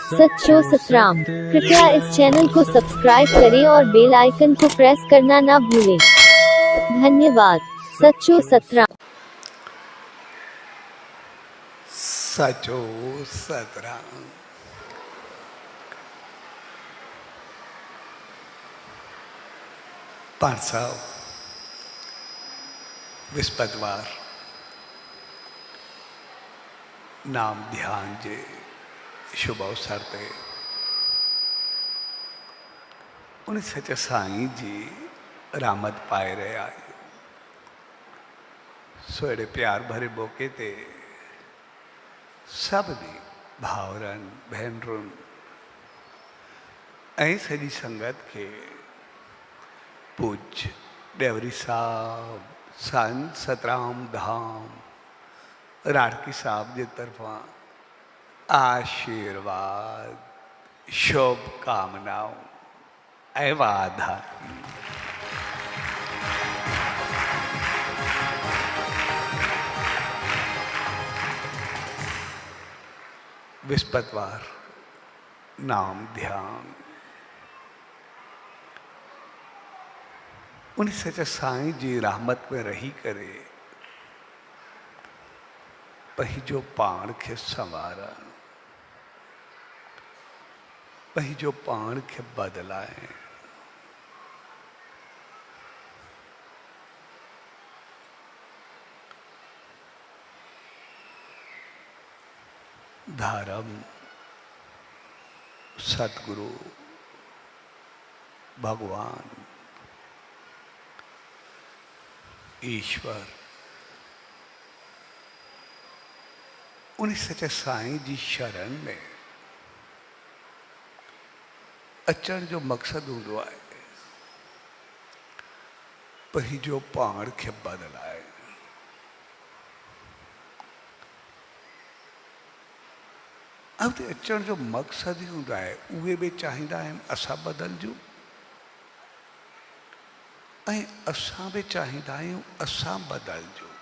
सच्चो सतराम। कृपया इस चैनल को सब्सक्राइब करें और बेल आइकन को प्रेस करना ना भूलें। धन्यवाद। सच्चो सतराम। सचो सतराम। पांच साहब विस्पतवार नाम ध्यान जे शुभ अवसर ते उन सच साईं जी रामत पाए रहे आए। सोड़े प्यार भरे मौके ते सभी भावरन भेनरुन ऐं सजी संगत के पूज्य देवरी साहब संत सतराम धाम राड़की साहब की तरफा आशीर्वाद शुभ कामनाओं ऐं वाधा। विस्पतवार नाम ध्यान उन सच साईं जी रहमत में रही करे पहिजो पाण के संवारण पहिजो पाण के बदलाए। धर्म सतगुरु भगवान ईश्वर उन सच्चे साईं जी शरण में अचण जो मकसद हूंदो आहे पहिजो पाण खे बदलाए। अब तो अचण जो मकसद ही हूंदो आहे उहे भी चाहींदा आहिनि असां बदलजूं ऐं असां भी चाहींदा आहियूं असां बदलजूं।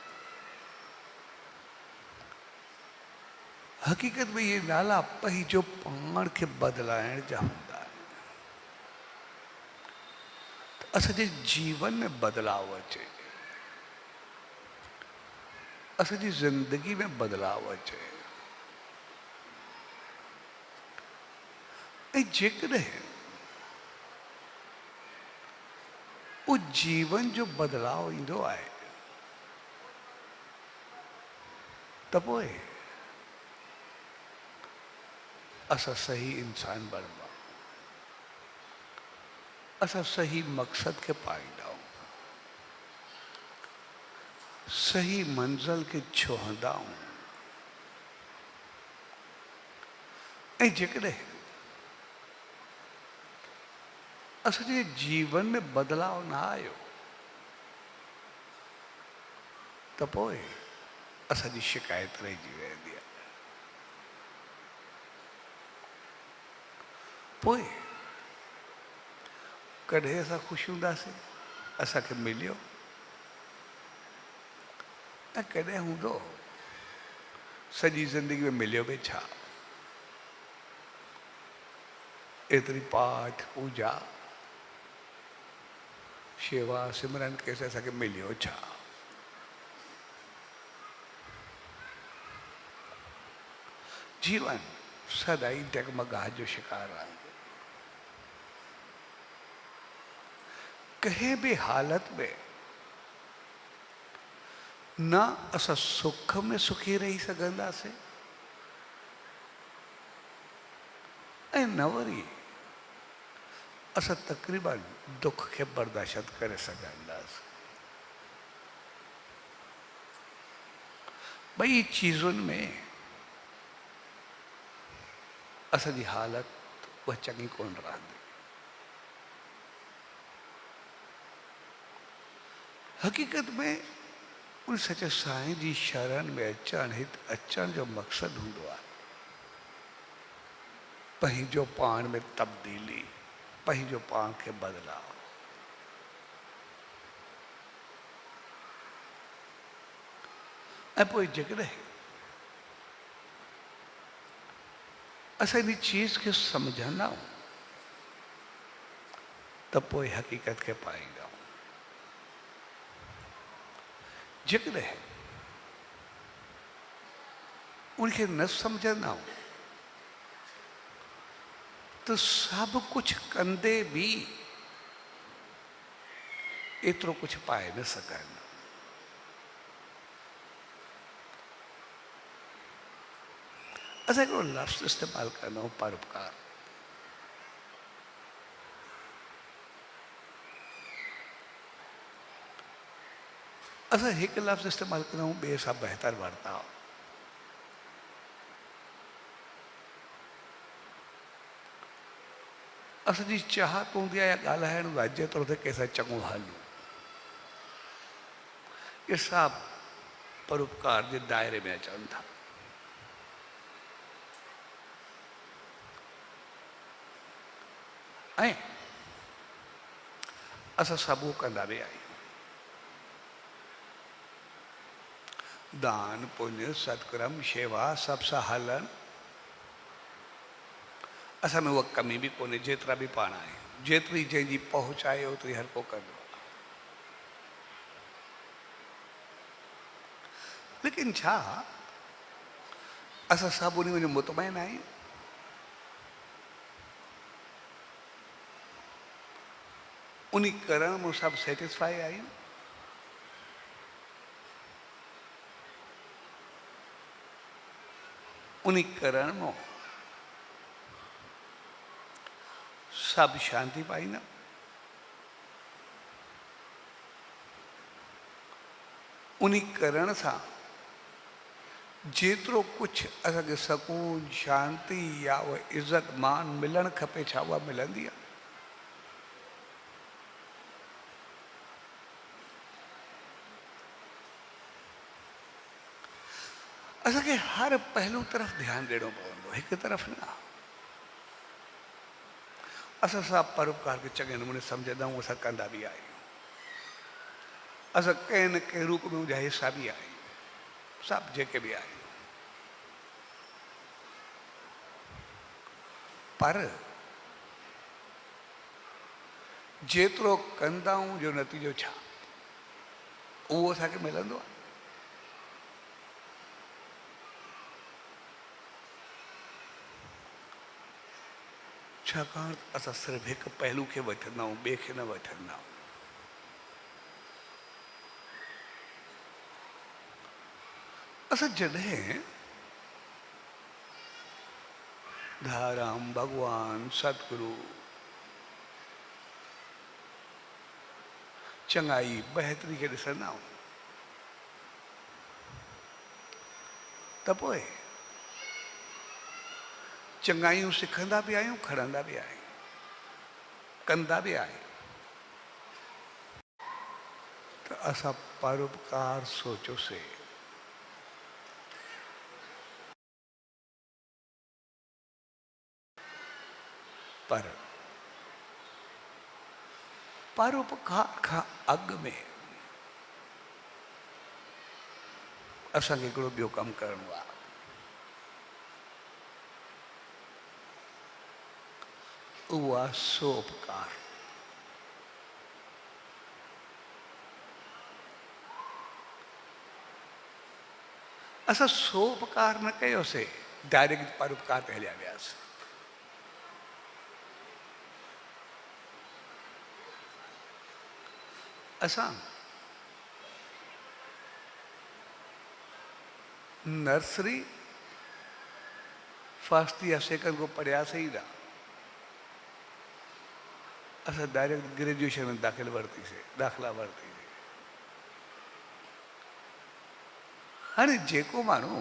हकीकत में ये नाला पहिजो पाण खे बदलाइण जा हूंदा आहिनि त असांजे जीवन में बदलाव अचे, असांजी ज़िंदगी में बदलाव अचे। ऐं जेकॾहिं वो जीवन जो बदलाव ईंदो आहे त पोइ असां सही इंसान बनबा, असां सही मकसद के पाईंदा, सही मंजिल के छुहंदा। ऐं जेकॾहिं असांजे जीवन में बदलाव ना आयो त पोइ असांजी शिकायत रहिजी वेंदी आहे। पोइ कॾहिं असां ख़ुशि हूंदासीं असांखे मिलियो ऐं कॾहिं हूंदो सॼी ज़िंदगी में मिलियो भी छा। एतिरी पाठ पूजा शेवा सिमरन कैसे असांखे मिलियो छा। जीवन सदाई डगमगाहट जो शिकार आहे। कहीं भी हालत में न असां सुख में सुखी रही सघंदासीं ऐं न वरी असां तक़रीबन दुख के बर्दाश्त करे सघंदासीं। ॿई चीज़ुनि में असांजी हालत उहा चङी कोन रहंदी। हकीकत में उन सच्चे साईं जी शरण में अचण जो मकसद हूंदो आहे पंहिंजो पाण में तब्दीली, पंहिंजो पाण खे बदलाव। ऐं पोइ जेकॾहिं असां इन चीज़ खे सम्झंदा त पोइ हक़ीक़त खे पाईंदा। जेकॾहिं उनखे न सम्झंदा तो सब कुछ कंदे भी एतिरो कुछ पाए न सघनि। असां हिकिड़ो लफ़्ज़ इस्तेमालु कंदा आहियूं, परोपकार। असां हिकु लफ़्ज़ इस्तेमालु कंदा आहियूं ॿिए सां बहितर वर्ताव। असांजी चाहत हूंदी आहे ॻाल्हाइण लाइ जेतिरो थिए कंहिंसां चङो हलूं। इहे सभु परोपकार जे दायरे में अचनि था। ऐं असां सभु कंदा बि आहियूं। दान पुण्य सत्कर्म शेवा सभु सां हलनि। असां में उहा कमी बि कोन्हे, जेतिरा बि पाण आहियूं। जेतिरी जंहिंजी पहुच आहे ओतिरी हर को कंदो आहे। लेकिन छा असां सभु उन में मुतमइन आहियूं? उन करण में सभु सेटिस्फाई आहियूं? उन करण में सब शांति पाईंदा? उन करण सां जेतिरो कुछ असांखे सकून शांति या उहा इज़त मान मिलणु खपे, छा उहा मिलंदी आहे? असांखे हर पहलू तरफ़ ध्यानु ॾियणो पवंदो, हिकु तरफ़ न। असां सभु परोपकार खे चङे नमूने सम्झंदा आहियूं, असां कंदा बि आहियूं। असां कंहिं न कंहिं रूप में उनजा हिसा बि आहियूं, सभु जेके बि आहियूं। पर जेतिरो कंदा आहियूं जो नतीजो छा, उहो असांखे मिलंदो आहे। छाकाणि असां सिर्फ़ु हिकु पहलू खे वठंदा आहियूं, ॿिए खे न वठंदा आहियूं। असां जॾहिं धाराम भगवान सतगुरु चङाई बहितरी खे ॾिसंदा आहियूं त पोइ चङाइयूं सिखंदा बि आहियूं, खणंदा बि आहियूं, कंदा बि आहियूं। त असां परोपकार सोचियोसीं। पर परोपकार खां अॻु में असांखे हिकिड़ो ॿियो कमु करिणो आहे। उहो आहे सोपकार। असां सोपकार न कयोसीं, डायरेक्ट परोपकार ते हलिया वियासीं। असां नर्सरी फर्स्ट या सेकंड को पढ़ियासीं ई न, असां डायरेक्ट ग्रेजुएशन में दाख़िला वरितीसीं। हाणे जेको माण्हू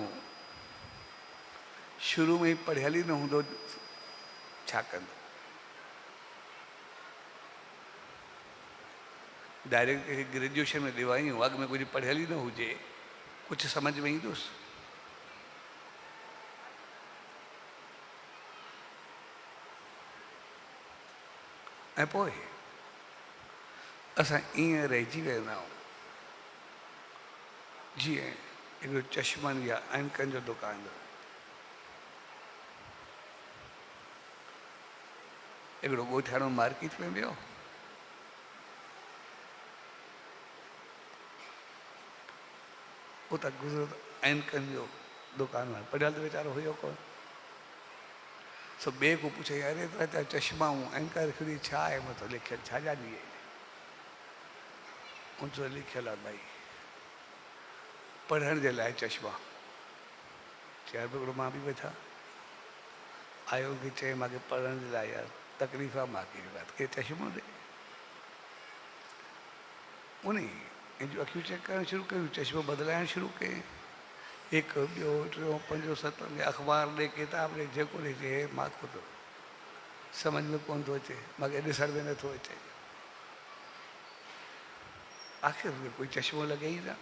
शुरू में ई पढ़ियल ई न हूंदो, छा कंदो? डायरेक्ट ग्रेजुएशन में दिवायूं, अॻु में कुझु पढ़ियल ई न हुजे, कुझु सम्झ में ईंदुसि? ऐं पोइ असां ईअं रहिजी वेंदा आहियूं जीअं हिकिड़ो चश्मनि या ऐनकनि जो दुकानु। हिकिड़ो ॻोठाणो मार्केट में वियो, उतां गुज़रो त ऐनकनि जो दुकान वारो पढ़ियल त वीचारो हुयो कोन। सो ॿिए को पुछे अरे एतिरा चश्मा ऐं ऐनका रखी छा आहे मथां लिखियल, छाजा ॾिए उनजो लिखियल आहे भाई पढ़ण जे लाइ चश्मा। चयार हिकिड़ो मां बि वेठा आयो कि चए मूंखे पढ़ण जे लाइ यार तकलीफ़ आहे, मूंखे के चश्मो ॾे। उन जो अखियूं चेक करणु शुरू कयूं, चश्मो बदिलाइणु शुरू कई, हिकु ॿियो टियों पंजो सतो अख़बार ॾे किताब ॾे जेको ॾे चए मां खुदि सम्झ में कोन थो अचे, मूंखे ॾिसण में नथो अचे। आख़िर कोई चश्मो लॻे ई न।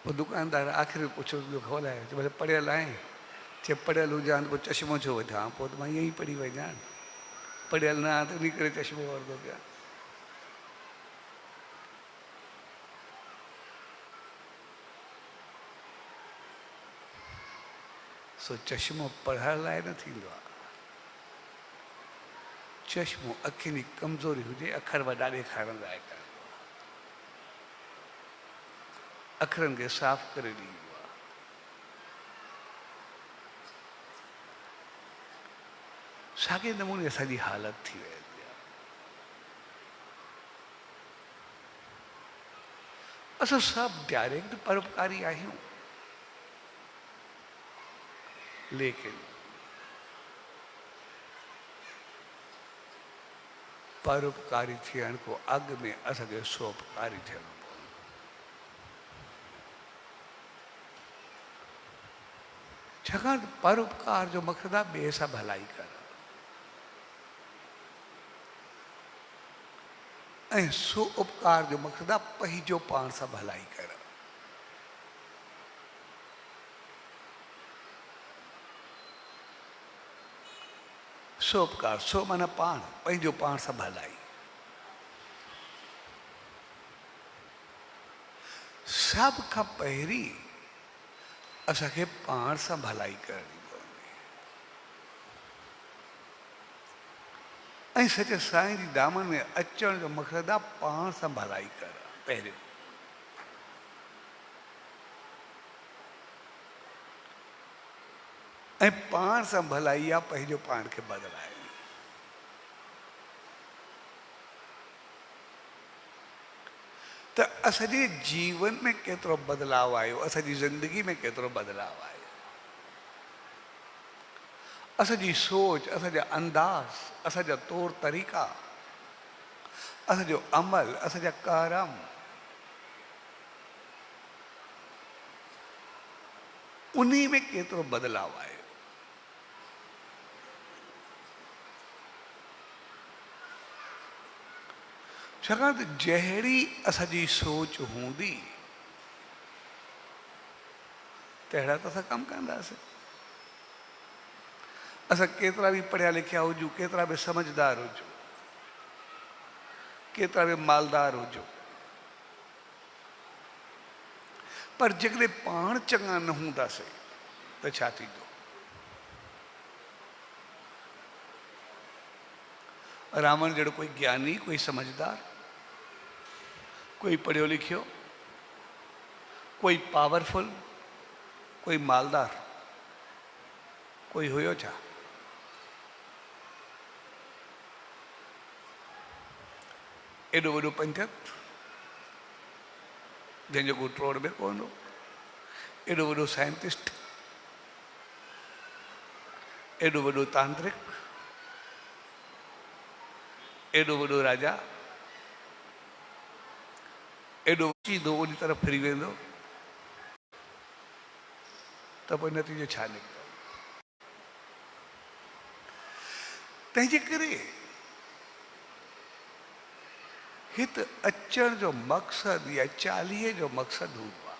पोइ दुकानदार आख़िर में पुछो ॿियो खोलाए, भले पढ़ियल आहीं? चए पढ़ियल हुजां त पोइ चश्मो छो वठां, पोइ त मां ईअं ई पढ़ी वञा, पढ़ियल न आहियां त इन करे चश्मो वठंदो पिया। सो चश्मो पढ़ण लाइ न थींदो आहे, चश्मो अखियुनि जी कमज़ोरी हुजे अखर वॾा ॾेखारण लाइ करिणो आहे, अखरनि खे साफ़ करे ॾींदो आहे। साॻे नमूने असांजी हालत थी वेंदी आहे। असां सभु डायरेक्ट परोपकारी आहियूं, लेकिन परोपकारी थियण खां अॻु में असांखे सोपकारी थियणो पवंदो। छाकाणि परोपकार जो मक़सदु आहे ॿिए सां भलाई करणु, ऐं सो उपकार जो मक़सदु आहे पंहिंजो पाण सां भलाई करणु। सोपकार, सो माना पाण, पंहिंजो पाण सां भलाई। सभ खां पहिरीं असांखे पाण सां भलाई करणी पवंदी, ऐं सच साईं जी दामन में अचण जो मक़सदु आहे पाण सां भलाई करणु पहिरियों। ऐं पाण सां भलाई आहे पंहिंजो पाण खे बदिलाए। त असांजे जीवन में केतिरो बदलाव आयो, असांजी ज़िंदगी में केतिरो बदलाव आयो, असांजी सोच, असांजा अंदाज़, असांजा तौर तरीक़ा, असांजो अमल, असांजा करम, उन्ही में केतिरो बदलाव आयो। छाकाणि त जहिड़ी असांजी सोच हूंदी तहिड़ा त असां कमु कंदासीं। असां केतिरा बि पढ़िया लिखिया हुजूं, केतिरा बि समझदार हुजूं, केतिरा बि मालदार हुजूं, पर जेकॾहिं पाण चङा न हूंदासीं त छा थींदो? रावण जहिड़ो कोई ज्ञानी, कोई समझदार, कोई पढ़ियो लिखियो, कोई पावरफुल, कोई मालदार, कोई हुयो छा? एॾो वॾो पंजक जंहिंजो को टोड़ में कोन हो, एॾो वॾो साइंटिस्ट, एॾो वॾो तांत्रिक, एॾो वॾो राजा, एॾो सीधो उन तरफ़ फिरी वेंदो त पोइ नतीजो छा निकितो? तंहिंजे करे हिते अचण जो मक़सदु या चालीहे जो मक़सदु हूंदो आहे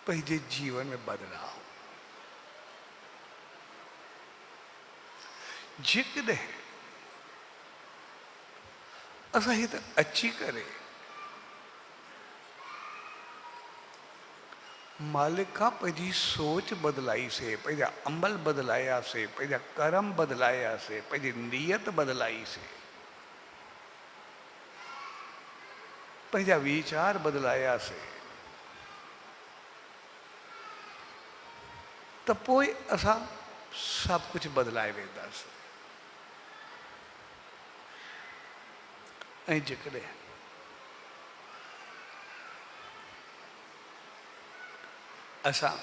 पंहिंजे जीवन में बदलाव। जेकॾहिं असां हिते अची करे मालिक का पंहिंजी सोच बदलाई से, पंहिंजा अमल बदलाया से, पंहिंजा कर्म बदलाया से, पंहिंजी नीयत बदलाई से, पंहिंजा वीचार बदलाया से, त पोइ असां सभु कुझु बदलाए वेंदासीं। ऐं जेकॾहिं असां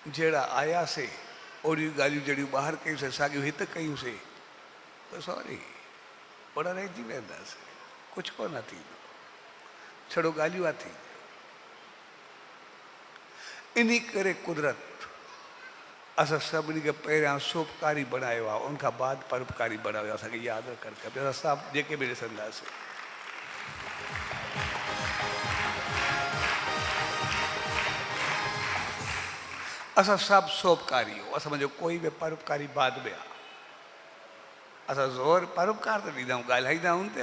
जहिड़ा आयासीं ओड़ियूं ॻाल्हियूं जहिड़ियूं ॿाहिरि कयूंसीं साॻियूं हिते कयूंसीं त सॉरी ओड़ा रहिजी वेंदासीं, कुझु कोन थींदो, छड़ो ॻाल्हियूं आहे थींदियूं। इन करे कुदरत असां सभिनी खे पहिरियां सोपकारी बनायो आहे, उनखां बाद परोपकारी बनायो आहे। असांखे यादि रखणु खपे। असां जेके बि ॾिसंदासीं असां सभु सोपकारी हो, असांजो कोई बि परोपकारी बाद में आहे। असां ज़ोर परोपकार त ॾींदा आहियूं, ॻाल्हाईंदा आहियूं ते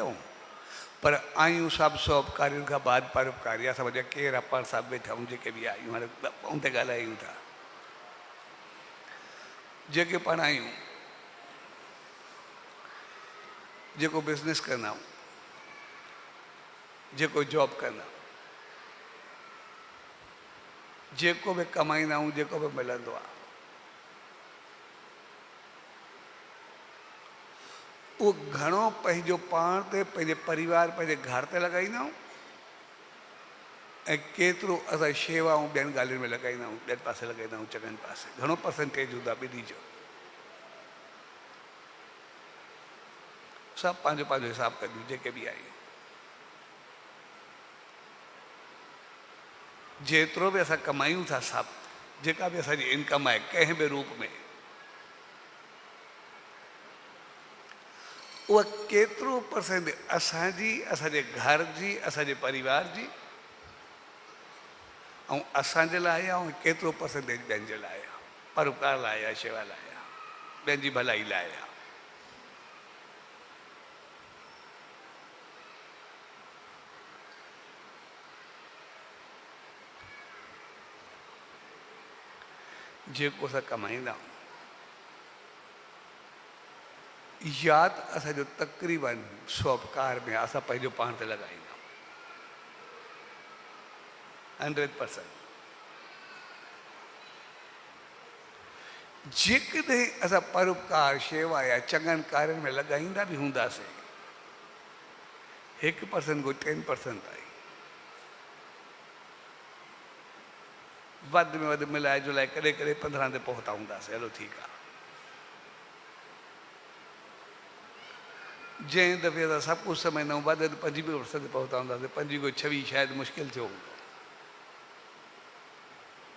पर आहियूं सभु सोपकारी, उनखां बाद परोपकारी। असांजा केरु अपार साहिब वेठा आहियूं, जेके बि आहियूं हाणे उन ते ॻाल्हायूं था, जेके पाण आहियूं, जेको बिज़नेस कंदा आहियूं, जेको जॉब कंदा आहियूं, जेको बि कमाईंदा आहियूं, जेको बि मिलंदो आहे, उहो घणो पंहिंजो पाण ते, पंहिंजे परिवार, पंहिंजे घर ते लॻाईंदा आहियूं ऐं केतिरो असां शेवाऊं ॿियनि ॻाल्हियुनि में लॻाईंदा आहियूं, ॿियनि पासे लॻाईंदा आहियूं, चङनि पासे। घणो परसेंटेज हूंदो आहे ॿिन्ही जो? सभु पंहिंजो पंहिंजो हिसाबु कयूं, जेके बि आहियूं। जेतिरो बि असां कमायूं था, सभु जेका बि असांजी इनकम आहे कंहिं बि रूप में, उहा केतिरो परसेंट असांजी, असांजे घर जी, असांजे परिवार जी ऐं असांजे लाइ आहे, ऐं केतिरो परसेंटेज ॿियनि जे लाइ आहे, परोपकार लाइ आहे, शेवा लाइ आहे, ॿियनि जी भलाई लाइ आहे। जेको असां कमाईंदा आहियूं, यादि असांजो तक़रीबन सोपकार में असां पंहिंजो पाण ते लॻाईंदा आहियूं 100%। जेकॾहिं असां परोपकार, शेवा या चङनि कार्यनि में लॻाईंदा बि हूंदासीं, 1% को 10% ताईं वधि में वधि मिलाए जुलाए कॾहिं कॾहिं 15 ते पहुता हूंदासीं, हलो ठीकु आहे। जंहिं दफ़े असां सभु कुझु सम्झंदा आहियूं, वधि 25% ते पहुता हूंदासीं, 25 को 26 शायदि मुश्किल थियो हूंदो।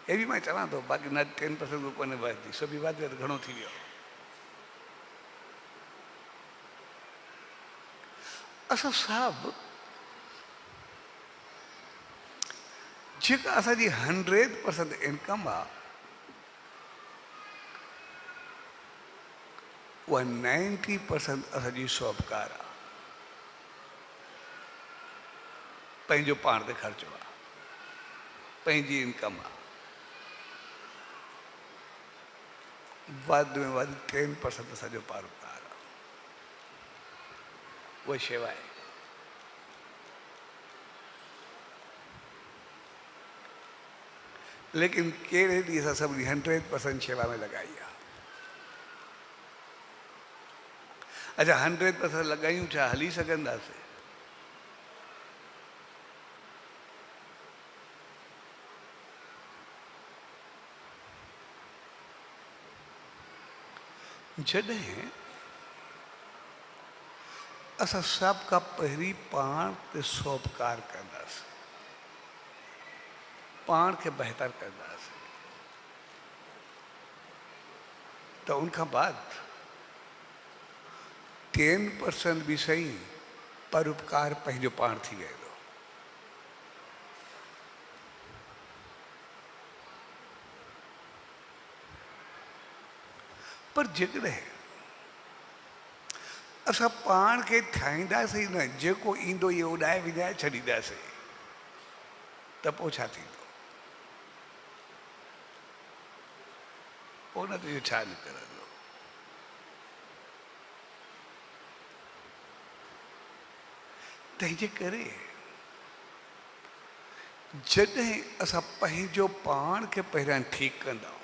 हे बि मां चवां थो, बाक़ी न 10% को कोन्हे वधंदी, सो बि वधि वधि घणो थी वियो। असां सभु जेका असांजी 100% इनकम आहे, उहा 90% असांजी सोपकार आहे, पंहिंजो पाण ते ख़र्चो आहे, पंहिंजी इनकम आहे। वधि में वधि 10% असांजो परोपकार आहे, उहा शेवा आहे। लेकिन कहिड़े ॾींहुं असां सभिनी 100% शेवा में लॻाई आहे। अच्छा 100% लॻायूं छा हली सघंदासीं? जॾहिं असां सभ खां पहिरीं पाण ते सोपकार कंदासीं, पाण खे बहितर कंदासीं, त उनखां बाद 10% भी सही परोपकार पंहिंजो पाण थी वेंदो। पर जेकॾहिं असां पाण खे ठाहींदासीं न, जेको ईंदो इहो उॾाए विञाए छॾींदासीं, त पोइ छा थींदो? पोइ न त इहो छा निकिरंदो? तंहिंजे करे जॾहिं असां पंहिंजो पाण खे पहिरियां ठीकु कंदा आहियूं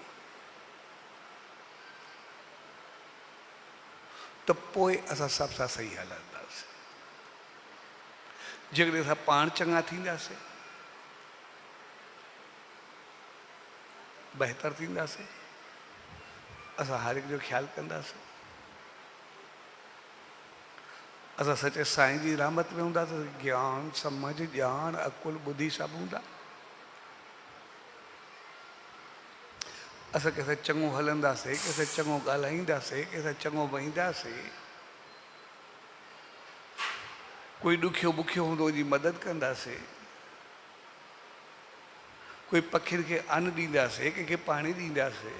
त पोइ असां सभ सां सही हलंदासीं। जेकॾहिं असां पाण चङा थींदासीं, बहितर थींदासीं, असां हर हिक जो ख़्यालु कंदासीं, असां सचे साईं जी रहमत में हूंदासीं, ज्ञान समझ ॼाण अकुल ॿुधी सभु हूंदा। असां कंहिंसां चङो हलंदासीं, कंहिंसां चङो ॻाल्हाईंदासीं, कंहिंसां चङो वेहींदासीं, कोई ॾुखियो बुखियो हूंदो उनजी मदद कंदासीं, कोई पखियुनि खे अन्न ॾींदासीं, कंहिंखे पाणी ॾींदासीं।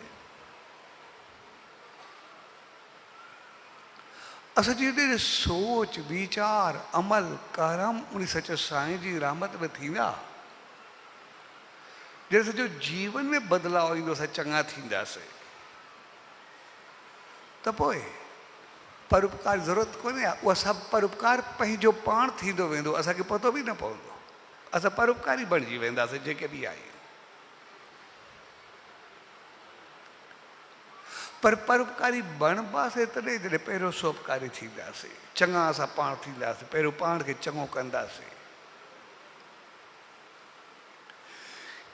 असांजी जॾहिं सोच वीचार अमल कर्म उन सच साईं जी रहमत में थींदा, जॾहिं सॼो जीवन में बदिलाव ईंदो, असां चङा थींदासीं, त पोइ परोपकार जी ज़रूरत कोन्हे। उहा सभु परोपकार पंहिंजो पाण थींदो वेंदो, असांखे पतो बि न पवंदो। असां परोपकारी बणिजी वेंदासीं जेके बि आहियूं। पर परोपकारी बणिबासीं तॾहिं जॾहिं पहिरियों सोपकारी थींदासीं, चङा असां पाण थींदासीं, पहिरियों पाण खे चङो कंदासीं।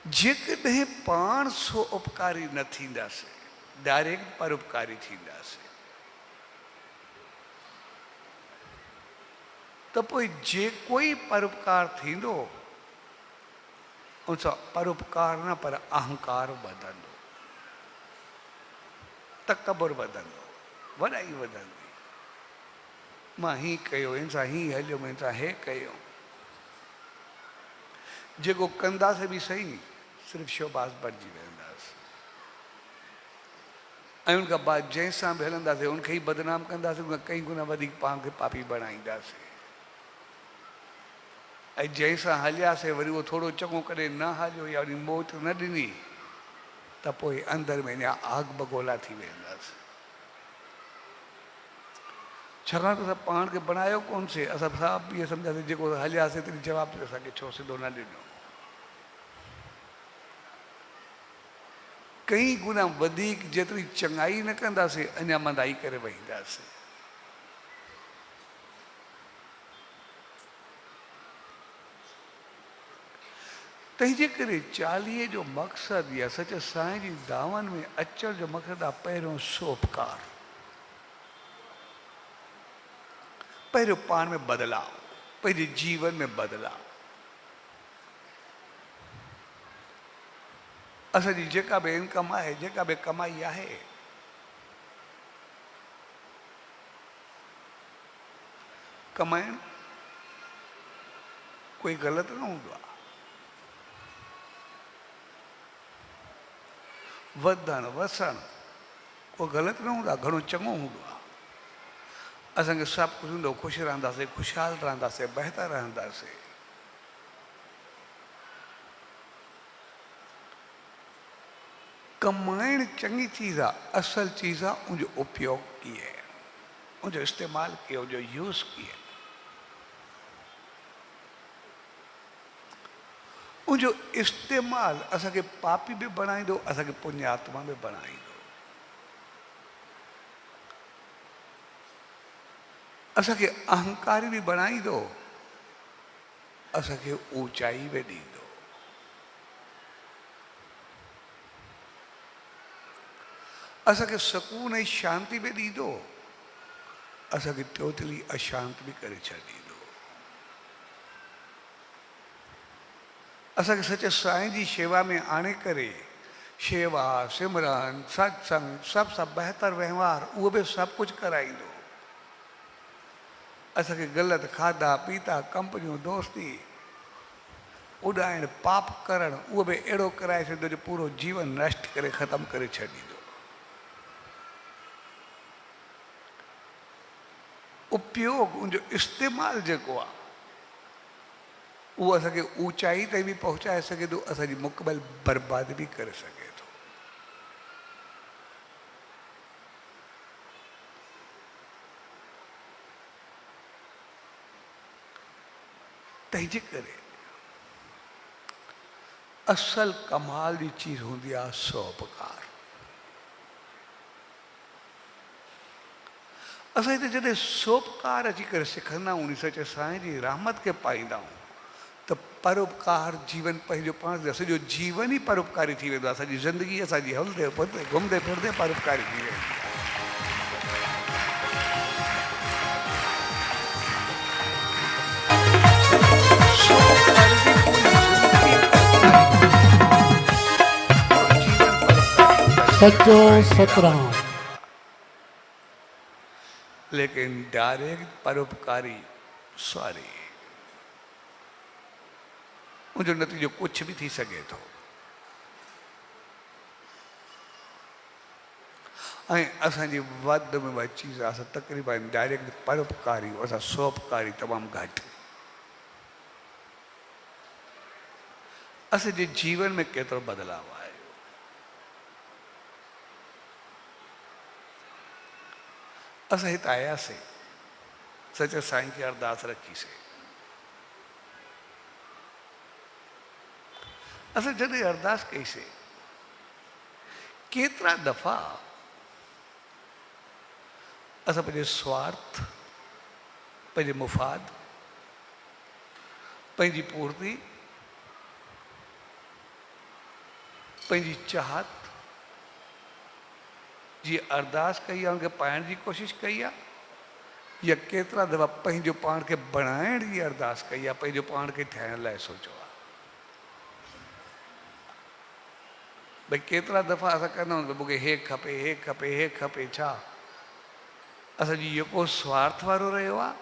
जेकॾहिं पाण सो उपकारी न थींदासीं, डायरेक्ट परोपकारी थींदासीं, त पोइ जेको ई परोपकार थींदो उन सां परोपकार न पर अहंकार वधंदो, तकबर वधंदो, वॾाई वधंदी। मां हीअं कयो, हिन सां हीअं हलियो, हिन सां हे कयो। जेको कंदासीं बि सही, सिर्फ़ु शोबाज़ बणिजी वेंदासीं। ऐं उनखां बाद जंहिंसां बि हलंदासीं उनखे ई बदनाम कंदासीं, उनखां कई गुना वधीक पाण खे पापी बणाईंदासीं। ऐं जंहिंसां हलियासीं वरी उहो थोरो चङो करे न हलियो या वरी मौत न ॾिनी, त पोइ अंदरि में अञा आग बगोला थी वेंदासीं। छाकाणि त असां पाण खे बणायो कोन्हसीं, असां सभु इहे सम्झासीं जेको हलियासीं तॾहिं जवाबु असांखे छो सिधो न ॾिनो। कई गुना वधीक जेतिरी चङाई न कंदासीं, अञा मंदाई करे वेहींदासीं। तंहिंजे करे 40 जो मक़सदु या सच साईं जी दावनि में अचण जो मक़सदु आहे पहिरियों सोपकार, पहिरियों पाण में बदिलाव, पंहिंजे जीवन में बदिलाव। असांजी जेका बि इनकम आहे, जेका बि कमाई आहे, कमाइण कोई ग़लति न हूंदो आहे, वधणु वसणु को ग़लति न हूंदो आहे, घणो चङो हूंदो आहे। असांखे सभु कुझु हूंदो, ख़ुशि रहंदासीं, ख़ुशहाल रहंदासीं, बहितर रहंदासीं। कमाइण चङी चीज़ आहे, असल चीज़ आहे उनजो उपयोग कीअं आहे, उनजो इस्तेमालु कीअं, उनजो यूज़ कीअं। उनजो इस्तेमालु असांखे पापी बि बणाईंदो, असांखे पुण्यात्मा बि बणाईंदो। असांखे अहंकारी बि बणाईंदो, असांखे ऊचाई बि ॾींदो। असांखे सुकून ऐं शांती बि ॾींदो, असांखे टोटली अशांत बि करे छॾींदो। असांखे सचे साईं जी शेवा में आणे करे शेवा सिमरन सत्संग सभ सां बहितर व्यवहार उहो बि सभु कुझु कराईंदो। असांखे ग़लति खाधा पीता कंपनियूं दोस्ती उॾाइण पाप करणु उहो बि अहिड़ो कराए छॾींदो जो पूरो जीवन नष्ट करे ख़तमु करे छॾींदो। उपयोग उनजो इस्तेमालु जेको आहे वो असांखे ऊंचाई ताईं बि पहुचाए सघे थो, असांजी मुकबल बर्बाद बि करे सघे थो। तंहिंजे करे असल कमाल जी चीज़ हूंदी आहे सौपकार। असां हिते जॾहिं सौपकार अची करे सिखंदा आहियूं, सच साईं जी रहमत खे पाईंदा आहियूं, त परोपकार जीवन पंहिंजो पाण सॼो जीवन ई परोपकारी थी वेंदो आहे। असांजी ज़िंदगी असांजी हलंदे फिरंदे घुमंदे फिरंदे परोपकारी थी वेंदी आहे। सचो सतराम। लेकिन डायरेक्ट परोपकारी सॉरी, उनजो नतीजो कुछ भी थी सके थो। ऐं असांजी वध में वधि चीज़ आहे तक़रीबन डायरेक्ट परोपकारी, असां सौपकारी तमामु घटि। असांजे जीवन में केतिरो बदलाव आहे। असां हिते आयासीं, सच साईं खे अरदास रखीसीं। असां जॾहिं अरदास कईसीं, केतिरा दफ़ा असां पंहिंजे स्वार्थ, पंहिंजे मुफ़ाद, पंहिंजी पूर्ति, पंहिंजी चाहत जी अरदास कई आहे, उनखे पाइण जी कोशिशि कई आहे, या केतिरा दफ़ा पंहिंजो पाण खे बणाइण जी अरदास कई आहे, पंहिंजो पाण खे ठाहिण लाइ सोचियो आहे। भई केतिरा दफ़ा असां कंदा आहियूं त मूंखे हे खपे, हे खपे, हे खपे, छा असांजी इहो स्वार्थ वारो रहियो आहे,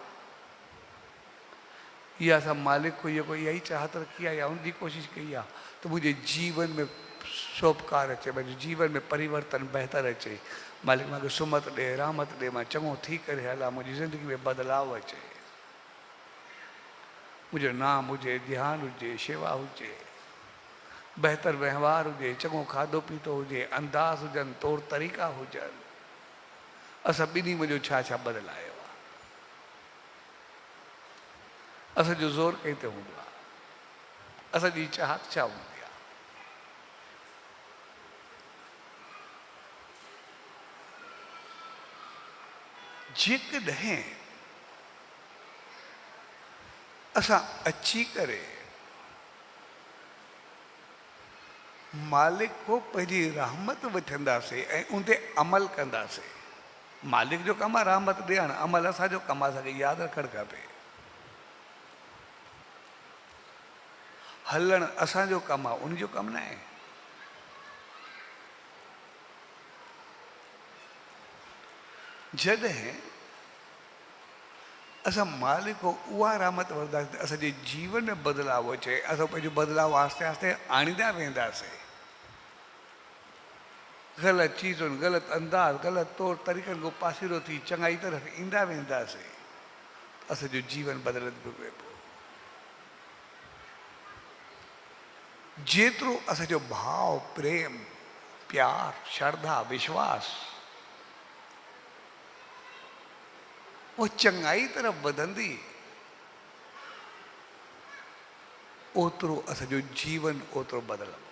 या असां मालिक को इहा ई चाहत रखी आहे, या उनजी कोशिशि कई आहे त मुंहिंजे जीवन में सौपकार अचे, मुंहिंजे जीवन में परिवर्तन बहितर अचे, मालिक मूंखे सुमत ॾे, रहमत ॾे, मां चङो थी करे हलां, मुंहिंजी ज़िंदगी में बदलाव अचे, मुंहिंजो नाम हुजे, ध्यानु हुजे, शेवा हुजे, बहितर व्यवहार हुजे, चङो खाधो पीतो हुजे, अंदाज़ हुजनि, तौर तरीक़ा हुजनि। असां ॿिन्ही मुंहिंजो छा छा बदिलायो आहे, असांजो ज़ोर कंहिं ते हूंदो आहे, असांजी चाहत छा हूंदी आहे। जेकॾहिं असां अची करे मालिक को पंहिंजी रहमत वठंदासीं ऐं उन ते अमल कंदासीं, मालिक जो कमु आहे रहमत ॾियणु, अमल असांजो कमु आहे, असांखे यादि रखणु खपे। हलणु असांजो कमु आहे, उनजो कमु न आहे। जॾहिं असां मालिक को उहा रहमत वठंदासीं, असांजे जीवन में बदिलाव अचे, असां पंहिंजो बदिलाव आहिस्ते आहिस्ते आणींदा वेंदासीं। ग़लति चीज़ुनि, ग़लति अंदाज़, ग़लति तौर तरीक़नि खां पासीरो थी चङाई तरफ़ ईंदा वेंदासीं, असांजो जीवन बदिलंदो वेंदो। जेतिरो असांजो भाव, प्रेम, प्यार, श्रद्धा, विश्वास वो चङाई तरफ़ वधंदी, ओतिरो असांजो जीवन ओतिरो बदिलंदो,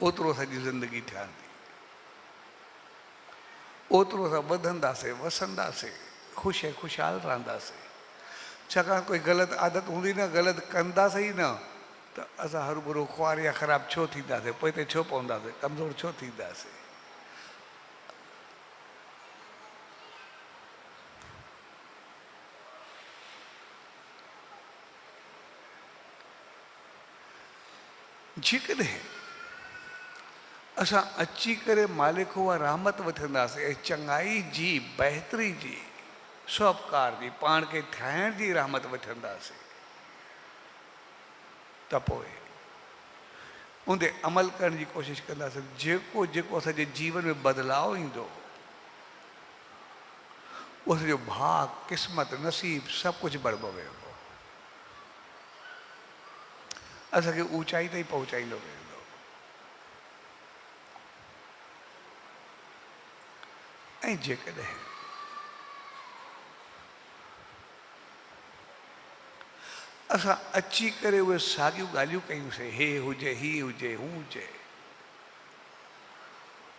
ओतिरो असांजी ज़िंदगी ठहंदी, ओतिरो असां वधंदासीं, वसंदासीं, ख़ुशि ऐं ख़ुशहाल रहंदासीं। छाकाणि कोई ग़लति आदत हूंदी न, ग़लति कंदासीं न त असां हरू भरू ख्वार या ख़राबु छो थींदासीं, पोइ ते छो पवंदासीं, कमज़ोर छो थींदासीं। जेकॾहिं असां अची करे मालिक उहा रहमत वठंदासीं ऐं चङाई जी, बहितरी जी, सौपकार जी, पाण खे ठाहिण जी रहमत वठंदासीं, त पोइ उन ते अमल करण जी कोशिशि कंदासीं। जेको जेको असांजे जीवन में बदिलाव ईंदो उस जो भाग किस्मत नसीब सब कुछ बड़बो वियो असांखे ऊंचाई ताईं पहुचाईंदो वेंदो। ऐं जेकॾहिं असां अची करे उहे साॻियूं ॻाल्हियूं कयूंसीं, हे हुजे ही हुजे हू हुजे,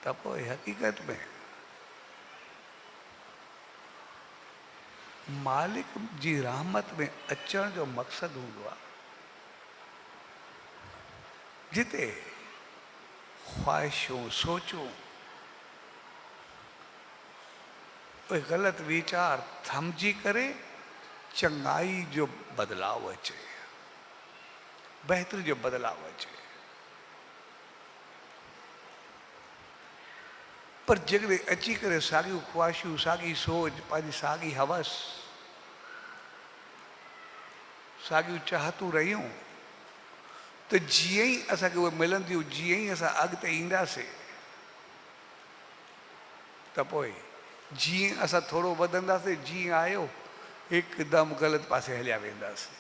त पोइ हक़ीक़त में मालिक जी रहमत में अचण जो मक़सदु हूंदो आहे जिते ख़्वाहिशूं सोचूं उहे ग़लति वीचार थमजी करे चङाई जो बदलाव अचे, बहितरी जो बदलाव अचे। पर जेकॾहिं अची करे साॻियूं ख़्वाहिशूं साॻी सोच पंहिंजी साॻी हवस साॻियूं चाहतूं रहियूं त जीअं ई असांखे उहे मिलंदियूं, जीअं ई असां अॻिते ईंदासीं त पोइ जीअं असां थोरो वधंदासीं जीअं आयो हिकदमि ग़लति पासे हलिया वेंदासीं।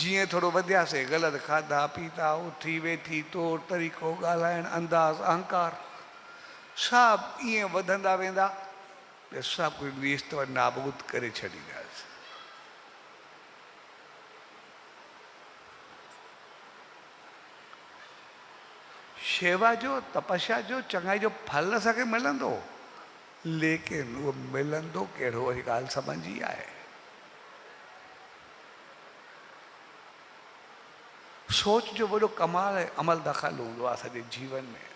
जीअं थोरो वधियासीं ग़लति खाधा पीता उथी वेठी तौर तरीक़ो ॻाल्हाइण अंदाज़ अहंकार सभु ईअं वधंदा वेंदा त सभु कुझु रीस्त नाबूद करे छॾींदासीं। शेवा जो तपस्या जो चङाई जो फल असांखे मिलंदो, लेकिन उहो मिलंदो कहिड़ो वरी ॻाल्हि सम्झी आहे। सोच जो वॾो कमाल है अमल दख़ल हूंदो आहे असांजे जीवन में।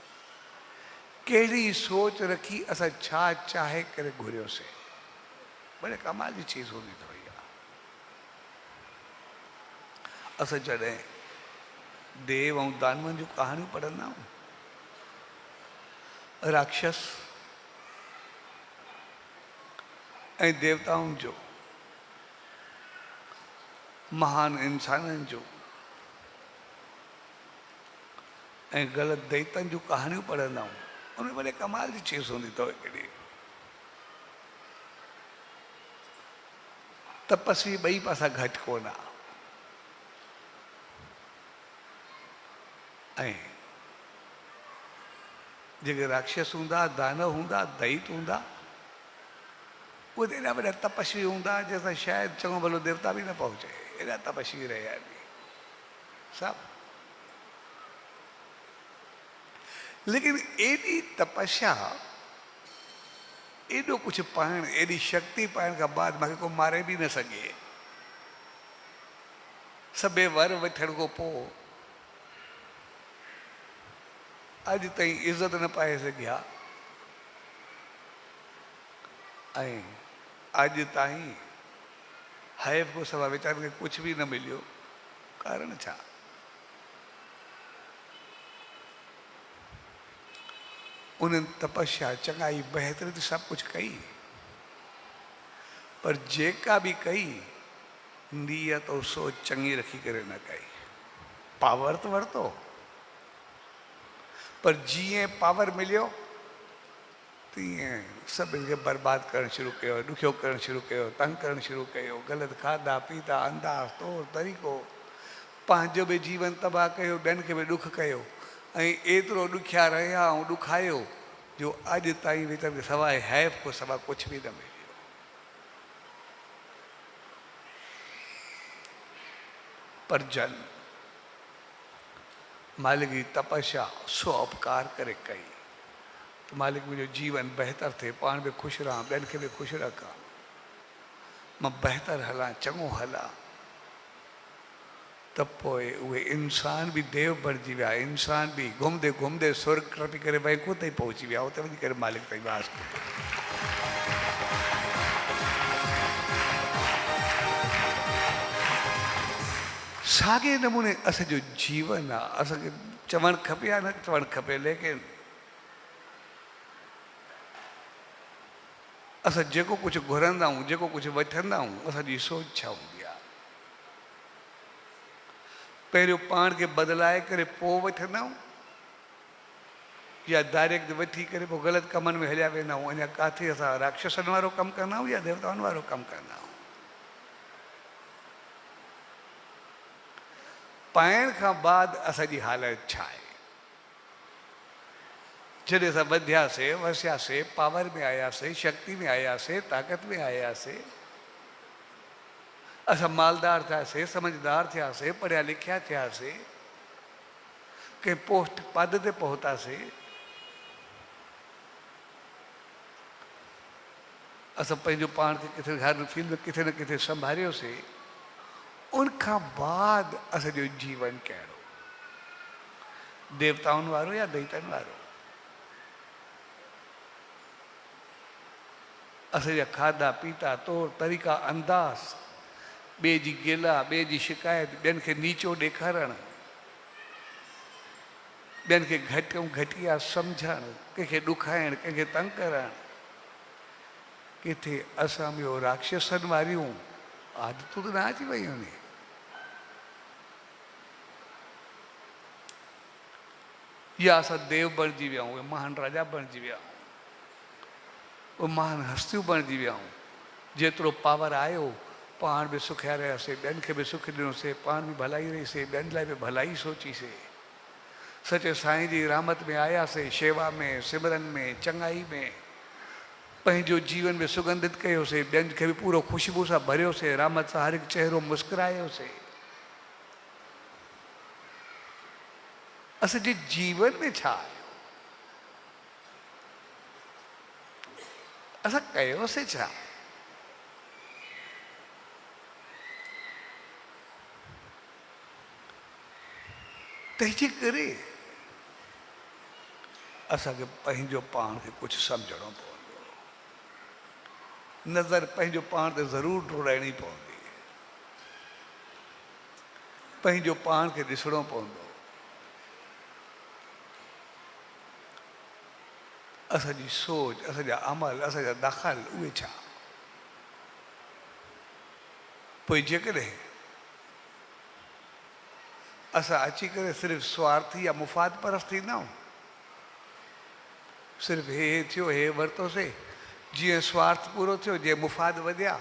कहिड़ी सोच रखी असां छा चाहे करे घुरियोसीं, बड़े कमाल जी चीज़ हूंदी अथव इहा। असां जॾहिं देव ऐं दानवनि जूं कहाणियूं पढ़ंदा आहियूं, राक्षस ऐं देवताउनि जो, महान इंसाननि जो ऐं ग़लति दैतनि जूं कहाणियूं पढ़ंदा आहियूं, उनमें वॾे कमाल जी चीज़ हूंदी अथव हिकिड़ी। तपस्वी ॿई पासा घटि कोन आहे ऐं जेके राक्षस हूंदा, दानव हूंदा, दैत हूंदा, उहे त एॾा वॾा तपस्वी हूंदा जंहिंसां शायदि चङो भलो देवता बि न पहुचे, एॾा तपस्वी रहिया आहिनि सभु। लेकिन एॾी तपस्या, एॾो कुझु पाइण, एॾी शक्ति पाइण खां बाद मूंखे को मारे बि न सघे, सभे वर वठण खां पोइ अॼु ताईं इज़त न पाए सघिया ऐं अॼु ताईं हैफ़ को सवा वीचारनि खे कुझु बि न मिलियो। कारण छा? उन्हनि तपस्या चङाई बहितरी त सभु कुझु कई, पर जेका बि कई नीयत और सोच चङी रखी करे न कई। पावर त वरितो, पर जीअं पावर मिलियो तीअं सभिनि खे बर्बादु करणु शुरू कयो, ॾुखियो करणु शुरू कयो, तंग करणु शुरू कयो, ग़लति खाधा पीता अंदाज़ तौर तरीक़ो, पंहिंजो बि जीवन तबाह कयो, ॿियनि खे बि ॾुख कयो ऐं एतिरो ॾुखिया रहिया ऐं ॾुखायो जो अॼु ताईं वीचारनि खे सवाइ हैफ़ को सवा कुझु बि न मिलियो। पर जन मालिक जी तपस्या सो उपकार करे कई त मालिक मुंहिंजो जीवन बहितर थिए, पाण बि ख़ुशि रहां, ॿियनि खे बि ख़ुशि रखां, मां बहितर हलां, चङो हलां, त पोइ उहे इंसान बि देव बणिजी विया, इंसान बि घुमंदे घुमंदे स्वर्ग टपी करे वैकुंठ ताईं पहुची विया, उते वञी करे मालिक ताईं वास कयो। साॻे नमूने असांजो जीवन आहे, असांखे चवणु खपे या न चवणु खपे, लेकिन असां जेको कुझु घुरंदा आहियूं, जेको कुझु वठंदा आहियूं, असांजी सोच छा हूंदी आहे? पहिरियों पाण खे बदिलाए करे पोइ वठंदा आहियूं या डायरेक्ट वठी करे पोइ ग़लति कमनि में हलिया वेंदा आहियूं। अञा किथे असां राक्षसनि वारो कमु कंदा आहियूं या देवताउनि वारो कमु कंदा आहियूं। पाइण खां बाद असांजी हालत छा आहे? जॾहिं असां वधियासीं, वसियासीं, पावर में आयासीं, शक्ति में आयासीं, ताक़त में आयासीं, असां मालदार थियासीं, समझदार थियासीं, पढ़िया लिखिया थियासीं, कंहिं पोस्ट पद ते पहुतासीं, असां पंहिंजो पाण खे किथे हर फील्ड में किथे न किथे संभालियोसीं, उनखां बाद असांजो जीवन कहिड़ो? देवताउनि वारो या दैतनि वारो? असांजा खाधा पीता तौर तरीक़ा अंदाज़, ॿिए जी गिला, ॿिए जी शिकायत, ॿियनि खे नीचो ॾेखारणु, ॿियनि खे घटि ऐं घटिया सम्झणु, कंहिंखे ॾुखाइणु, कंहिंखे तंग करणु, किथे असां में राक्षसनि वारियूं आदतूं त न अची वयूं आहिनि। या असां देव बणिजी विया आहियूं, उहे महान राजा बणिजी विया आहियूं, उहे महान हस्तियूं बणिजी विया आहियूं। जेतिरो पावर आयो पाण बि सुखिया रहियासीं, ॿियनि खे बि सुख ॾिनोसीं, पाण बि भलाई रहीसीं, ॿियनि लाइ बि भलाई सोचीसीं। सचे साईं जी रहमत में आयासीं, शेवा में, सिमरन में, चङाई में पंहिंजो जीवन में सुगंधित कयोसीं, ॿियनि खे बि पूरो ख़ुशबू सां भरियोसीं, रहमत सां हर हिकु चहिरो मुस्कुरायोसीं। असांजे जीवन में छा आहे? असां कयोसीं छा? तंहिंजे करे असांखे पंहिंजो पाण खे कुझु सम्झणो पवंदो। नज़र पंहिंजो पाण ते ज़रूरु डोड़ाइणी पवंदी, पंहिंजो पाण खे ॾिसणो पवंदो। असांजी सोच, असांजा अमल, असांजा दख़ल उहे छा? पोइ जेकॾहिं असां अची करे सिर्फ़ु स्वार्थी या मुफ़ाद परस्त थींदा आहियूं, सिर्फ़ु हे थियो, हे वरितोसीं, जीअं स्वार्थ पूरो थियो, जीअं मुफ़ाद वधिया,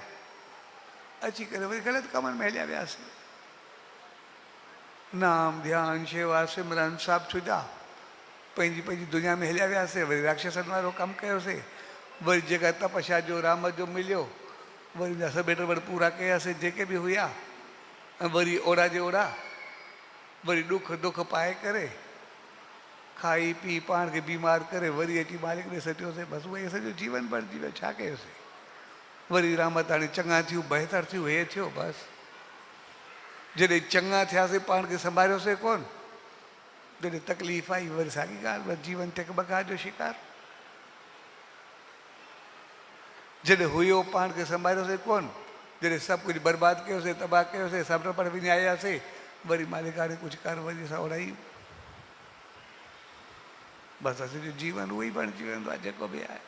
अची करे वरी ग़लति कमनि में हलिया वियासीं। नाम ध्यानु शेवा सिमरन सभु छुॾा, पंहिंजी पंहिंजी दुनिया में हलिया वियासीं, वरी राक्षसनि वारो कमु कयोसीं। वरी जेका तपस्या जो राम जो मिलियो, वरी असां बेटर वरी पूरा कयासीं जेके बि हुआ, ऐं वरी ओड़ा जे ओड़ा वरी दुख पाए करे खाई पी पाण खे बीमार करे वरी अची मालिक ॾे सटियोसीं। बसि उहो असांजो जीवन बणिजी वियो। छा कयोसीं? वरी रहमत हाणे चङा थियूं, बहितर थियूं, हे थियो। बसि जॾहिं चङा थियासीं पाण खे संभालियोसीं कोन, जॾहिं तकलीफ़ आई वरी साॻी ॻाल्हि, बसि जीवन टेक बका जो शिकार। जॾहिं हुयो पाण खे संभालियोसीं कोन, जॾहिं सभु कुझु बर्बादु कयोसीं, तबाह कयोसीं, सभु पर विञायासीं, वरी मालिक हाणे कुझु कर, वरी असां उड़ाई। बसि असांजो जीवन उहो ई बणिजी वेंदो आहे जेको बि आहे।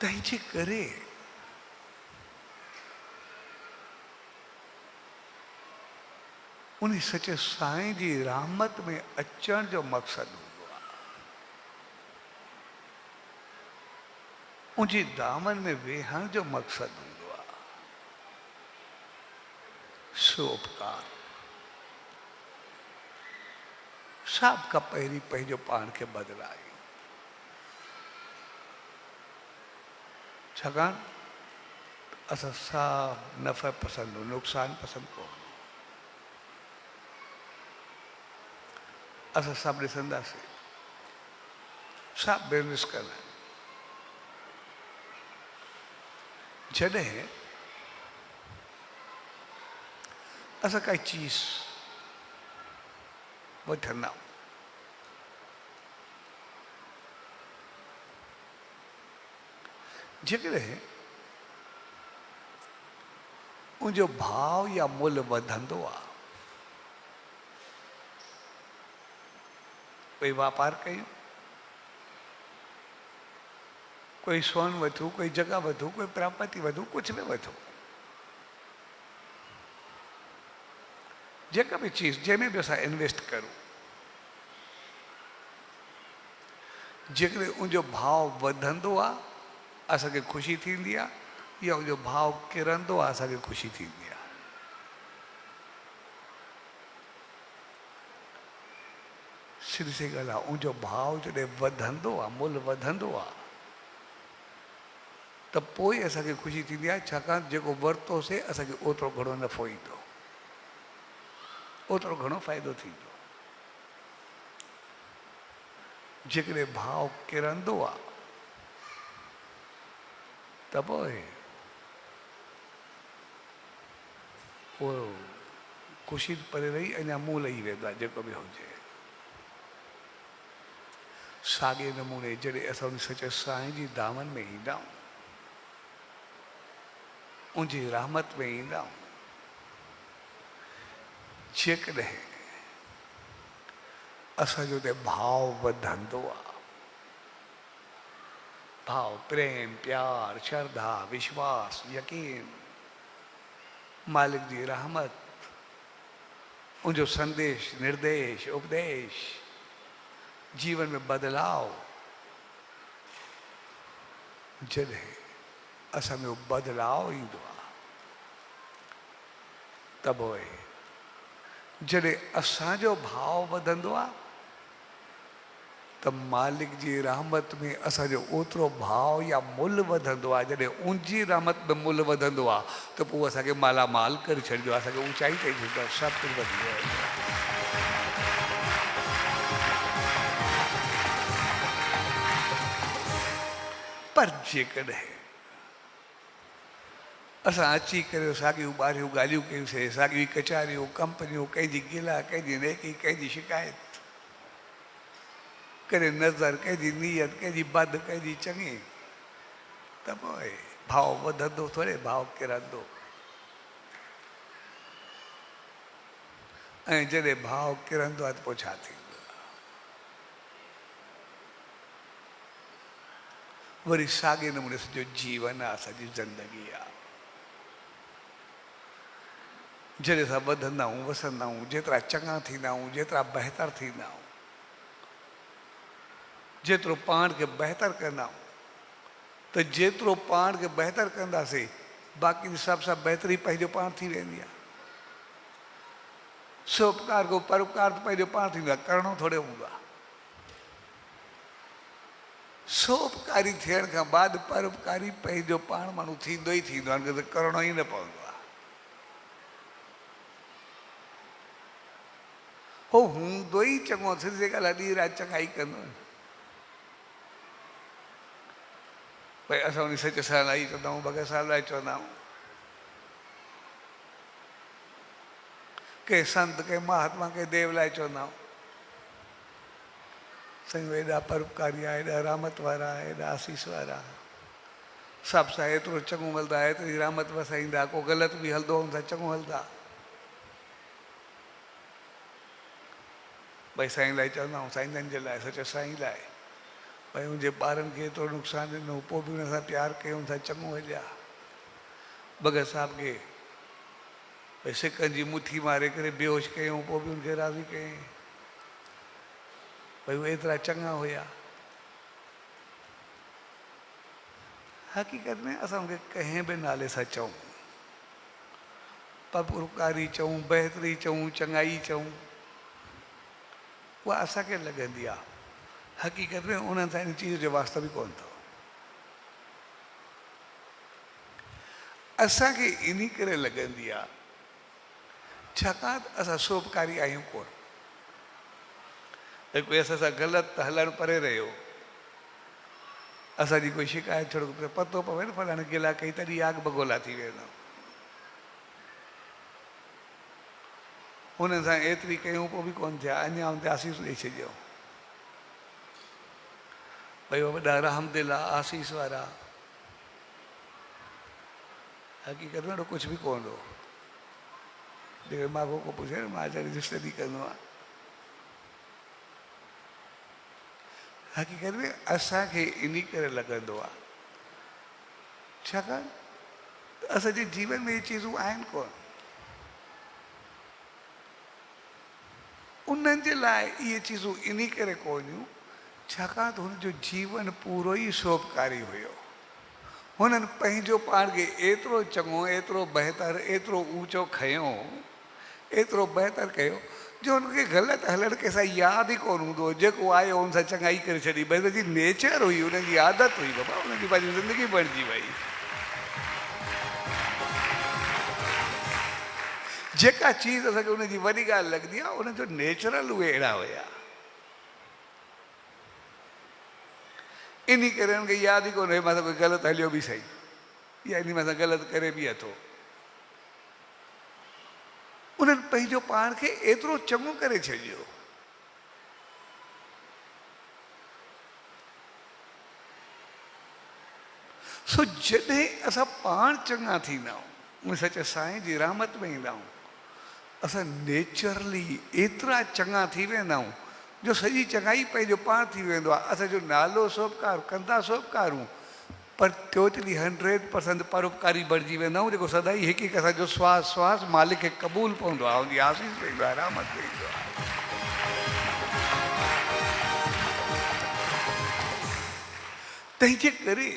तंहिंजे करे उन सचे साईं जी रहमत में अचण जो मक़सदु हूंदो आहे, उनजी दामन में वेहण जो मक़सदु हूंदो आहे। सोपकार सभ खां पहिरीं पंहिंजो पाण खे बदिलाए, छाकाणि असां सभु नफ़ा पसंदि हो, नुक़सान पसंदि कोन। असां सभु ॾिसंदासीं, सभु बिज़नेस कंदा आहिनि। जॾहिं असां काई चीज़ वठंदा आहियूं, जेकॾहिं उनजो भाव या मुल्ह वधंदो आहे, कोई वापार कयूं, कोई सोन वठूं, कोई जगह वठूं, कोई प्रॉपर्टी वठूं, कुछ भी वठूं, जेका भी चीज़ जंहिंमें बि असां इन्वेस्ट करूं, जेकॾहिं उनजो भाव वधंदो आहे असांखे ख़ुशी थींदी आहे, या उनजो भाव किरंदो आहे असांखे ख़ुशी थींदी आहे। सिधी सी ॻाल्हि आहे, उनजो भाव जॾहिं वधंदो आहे, मुल्ह वधंदो आहे, त पोइ असांखे ख़ुशी थींदी आहे, छाकाणि जेको वरितोसीं असांखे ओतिरो घणो नफ़ो ईंदो, ओतिरो घणो फ़ाइदो थींदो। जेकॾहिं भाव किरंदो आहे त पोइ उहो ख़ुशी परे रही अञा मुंहुं लही वेंदो आहे जेको बि हुजे। साॻे नमूने जॾहिं असां उन सचे साईं जी दामन में ईंदा आहियूं, उनजी रहमत में ईंदा आहियूं, जेकॾहिं असांजो उते भाव वधंदो आहे, भाव प्रेम प्यार श्रद्धा विश्वास यकीन, मालिक जी रहमत, उनजो संदेश निर्देश उपदेश, जीवन में बदलाव, जॾहिं असां में बदलाव ईंदो आहे त पोइ जॾहिं असांजो भाव वधंदो आहे त मालिक जी रहमत में असांजो ओतिरो भाव या मुल्ह वधंदो आहे। जॾहिं उनजी रहमत में मुल्ह वधंदो आहे त पोइ असांखे मालामाल करे छॾिजो आहे, असांखे ऊचाई ते छॾींदो आहे, सभु कुझु वधी वियो आहे। पर जेकॾहिं असां अची करे साॻियूं ॿारियूं ॻाल्हियूं कयूंसीं, साॻियूं कचारियूं कंपनियूं, कंहिंजी गिला, कंहिंजी नेकी, कंहिंजी शिकायत, कॾहिं नज़र, कंहिंजी नीयत, कंहिंजी बद, कंहिंजी चङी, त पोइ भाव वधंदो थोरे, भाव किरंदो। ऐं जॾहिं भाव किरंदो आहे त पोइ छा थींदो आहे? वरी साॻे नमूने सॼो जीवन आहे, असांजी ज़िंदगी आहे। जॾहिं असां वधंदा आहियूं वसंदा आहियूं, जेतिरा चङा थींदा आहियूं, जेतिरा बहितर थींदा आहियूं, जेतिरो पाण खे बहितर कंदा आहियूं, त जेतिरो पाण खे बहितर कंदासीं बाक़ी सभ सां बहितरी पंहिंजो पाण थी वेंदी आहे। सोपकार को परोपकार त पंहिंजो पाण थींदो आहे, करिणो थोरे हूंदो आहे। सोपकारी थियण खां बाद परोपकारी पंहिंजो पाण माण्हू थींदो ई थींदो आहे, त करिणो ई न पवंदो आहे। हो हूंदो ई चङो, सिधी ॻाल्हि आहे, ॾींहुं राति चङा ई कंदो। भई असां उन सच सां लाइ चवंदा आहियूं, भॻत साहिब लाइ चवंदा आहियूं, कंहिं संत, कंहिं महात्मा, कंहिं देव लाइ चवंदा आहियूं, साईं एॾा परोपकारी आहे, एॾा रहमत वारा, एॾा आसीस वारा, सभ सां एतिरो चङो हलंदा, एतिरी रहमत वसाईंदा, को ग़लति बि हलंदो हुन सां चङो हलंदा। भई साईं लाइ चवंदा आहियूं, साईं जे लाइ, सच साईं लाइ, भई उनजे ॿारनि खे एतिरो नुक़सानु ॾिनो, पोइ बि हुन सां प्यारु कयो, हुन सां चङो हलिया। भॻत साहिब खे भई सिकनि जी मुठी मारे करे बेहोश कयूं, पोइ बि हुनखे राज़ी कयईं, भई उहे एतिरा चङा हुया। हक़ीक़त में असां हुनखे कंहिं बि नाले सां चऊं, परोपकारी चऊं, बहितरी चऊं, चङाई चऊं, उहा असांखे लॻंदी आहे। हक़ीक़त में उन्हनि सां इन चीज़ जो वास्तो बि कोन अथव। असांखे इन करे लॻंदी आहे छाकाणि असां सोपकारी आहियूं कोन। भई कोई असां सां ग़लति हलणु परे रहियो, असांजी कोई शिकायत छॾो, पतो पवे न फलाणे गिला कई तॾहिं आग बगोला थी वेंदो। हुननि सां एतिरी कयूं पोइ बि कोन थिया, अञा हुन ते आसीस ॾेई छॾियो। भई उहे वॾा रहमदिल आहे, आसीस वारा, हक़ीक़त में कुझु बि कोन हो। जेकर मां को पुछे मां रजिस्टर कंदो आहियां। हक़ीक़त में असांखे इन करे लॻंदो आहे छाकाणि असांजे जीवन में इहे चीज़ूं आहिनि कोन। उन्हनि जे लाइ इहे चीज़ूं इन करे कोन्हियूं छाकाणि त हुनजो जीवन पूरो ई सोपकारी हुयो। हुननि पंहिंजो पाण खे एतिरो चङो, एतिरो बहितर, एतिरो ऊचो खयो, एतिरो बहितर कयो जो हुनखे ग़लति हलण कंहिंसां यादि ई कोन हूंदो हो। जेको आयो हुन सां चङाई करे छॾी, भई हुनजी नेचर हुई, हुनजी आदत हुई, बाबा हुनजी पंहिंजी ज़िंदगी बणिजी वई। जेका चीज़ असांखे हुनजी वॾी ॻाल्हि लॻंदी आहे हुनजो नेचुरल उहे अहिड़ा हुया। इन करे हुनखे यादि ई कोन हुयो मां सां कोई ग़लति हलियो बि सही, या इन मां सां ग़लति करे बि अथो। उन्हनि पंहिंजो पाण खे एतिरो चङो करे छॾियो। सो जॾहिं असां पाण चङा थींदा आहियूं, सच साईं जी रहमत में ईंदा आहियूं, असां नेचुरली एतिरा चङा थी वेंदा आहियूं जो सॼी चङाई पंहिंजो पाण थी वेंदो आहे। असांजो नालो सोपकार कंदा सोपकारूं, पर टोटली 100% परोपकारी बणिजी वेंदा आहियूं, जेको सदाई हिकु हिकु असांजो श्वास श्वास मालिक खे क़बूल पवंदो आहे, हुनजी आसीस पवंदो आहे, रहमत पवंदो आहे। तंहिंजे करे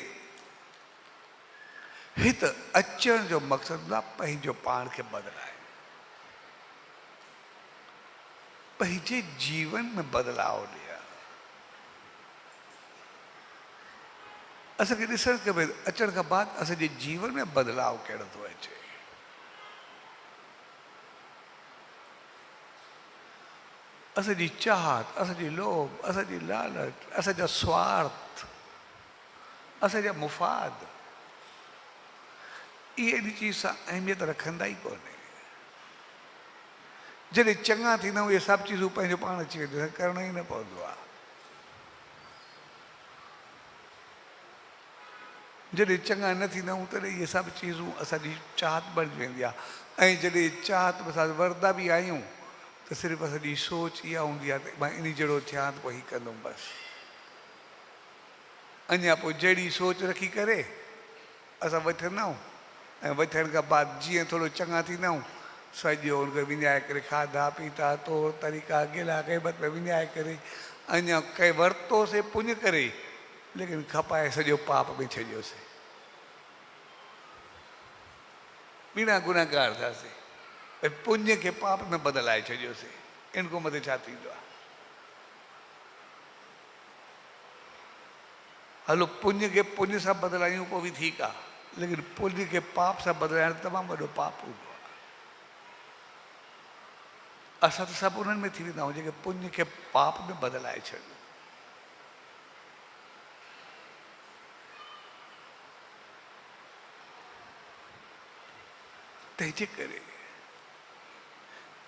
हिते अचण जो मक़सदु आहे पंहिंजो पाण खे बदिलाए, पंहिंजे जीवन में बदलाव ॾिया। असांखे ॾिसणु खपे अचण खां बाद असांजे जीवन में बदलाव कहिड़ो थो अचे। असांजी चाहत, असांजी लोभ, असांजी लालच, असांजा स्वार्थ, असांजा मुफ़ाद, इहे अहिड़ी चीज़ सां अहमियत रखंदा ई कोन्हे। जॾहिं चङा थींदा आहियूं इहे सभु चीज़ूं पंहिंजो पाण अची वेंदियूं, करणो ई न पवंदो आहे। जॾहिं चङा न थींदा आहियूं तॾहिं इहे सभु चीज़ूं असांजी चाहत बणिजी वेंदी आहे। ऐं जॾहिं चाहत में असां वरदा बि आहियूं त सिर्फ़ु असांजी सोच इहा हूंदी आहे त मां इन जहिड़ो थियां त पोइ हीउ कंदुमि बसि। अञा पोइ जहिड़ी सोच रखी करे असां वठंदा आहियूं, ऐं वठण खां बाद जीअं थोरो चङा थींदा आहियूं सॼो हुनखे विञाए करे खाधा पीता तौर तरीक़ा गिला ग़ैबत में विञाए करे अञा कंहिं वरितोसीं पुञ करे, लेकिन खपाए सॼो पाप में छॾियोसीं, बिना गुनाहगार थियासीं, भई पुञ खे पाप में बदिलाए छॾियोसीं। इन खां मथे छा थींदो आहे? हलो पुञ खे पुञ सां बदिलायूं पोइ बि ठीकु आहे, लेकिन पुञ खे पाप सां बदिलाइण तमामु वॾो पाप हूंदो आहे। असां त सभु उन्हनि में थी वेंदा आहियूं जेके पुञ खे पाप में बदिलाए छॾियो। तंहिंजे करे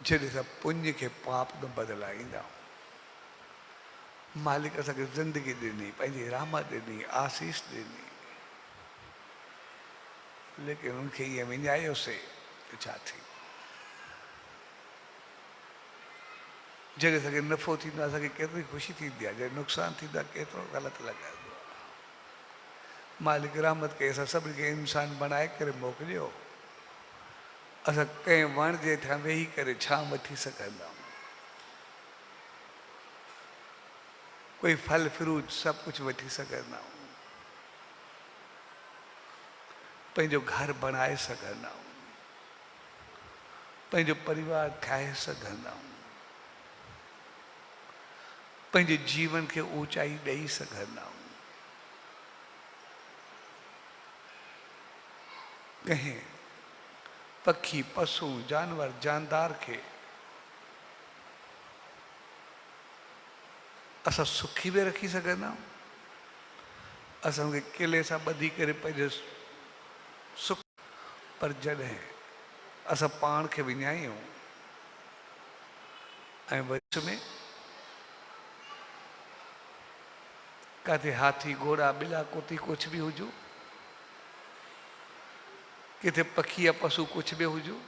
जॾहिं असां पुञ खे पाप में बदिलाईंदा आहियूं, मालिक असांखे ज़िंदगी ॾिनी, पंहिंजी रहमत ॾिनी, आसीस ॾिनी, लेकिन उनखे ईअं विञायोसीं त छा थी? जॾहिं असांखे नफ़ो थींदो आहे असांखे केतिरी ख़ुशी थींदी आहे, जॾहिं नुक़सानु थींदो आहे केतिरो ग़लति लॻंदो आहे। मालिक रहमत कई, असां सभिनी खे इंसान बणाए करे मोकिलियो, असां कंहिं वण जे हेठां वेही करे छांव वठी सघंदा आहियूं, कोई फल फ्रूट सभु कुझु वठी सघंदा आहियूं, पंहिंजो घर बणाए सघंदा आहियूं, पंहिंजो परिवार ठाहे सघंदा आहियूं, पंहिंजे जीवन खे ऊचाई ॾेई सघंदा आहियूं। कंहिं पखी पशु जानवर जानदार खे असां सुखी बि रखी सघंदा आहियूं, असां उनखे किले सां ॿधी करे पंहिंजो सुख, पर जॾहिं असां पाण खे विञायूं ऐं विच में किथे हाथी घोड़ा ॿिला कुती कुझु बि हुजूं, किथे पखी या पशु कुझु बि हुजूं,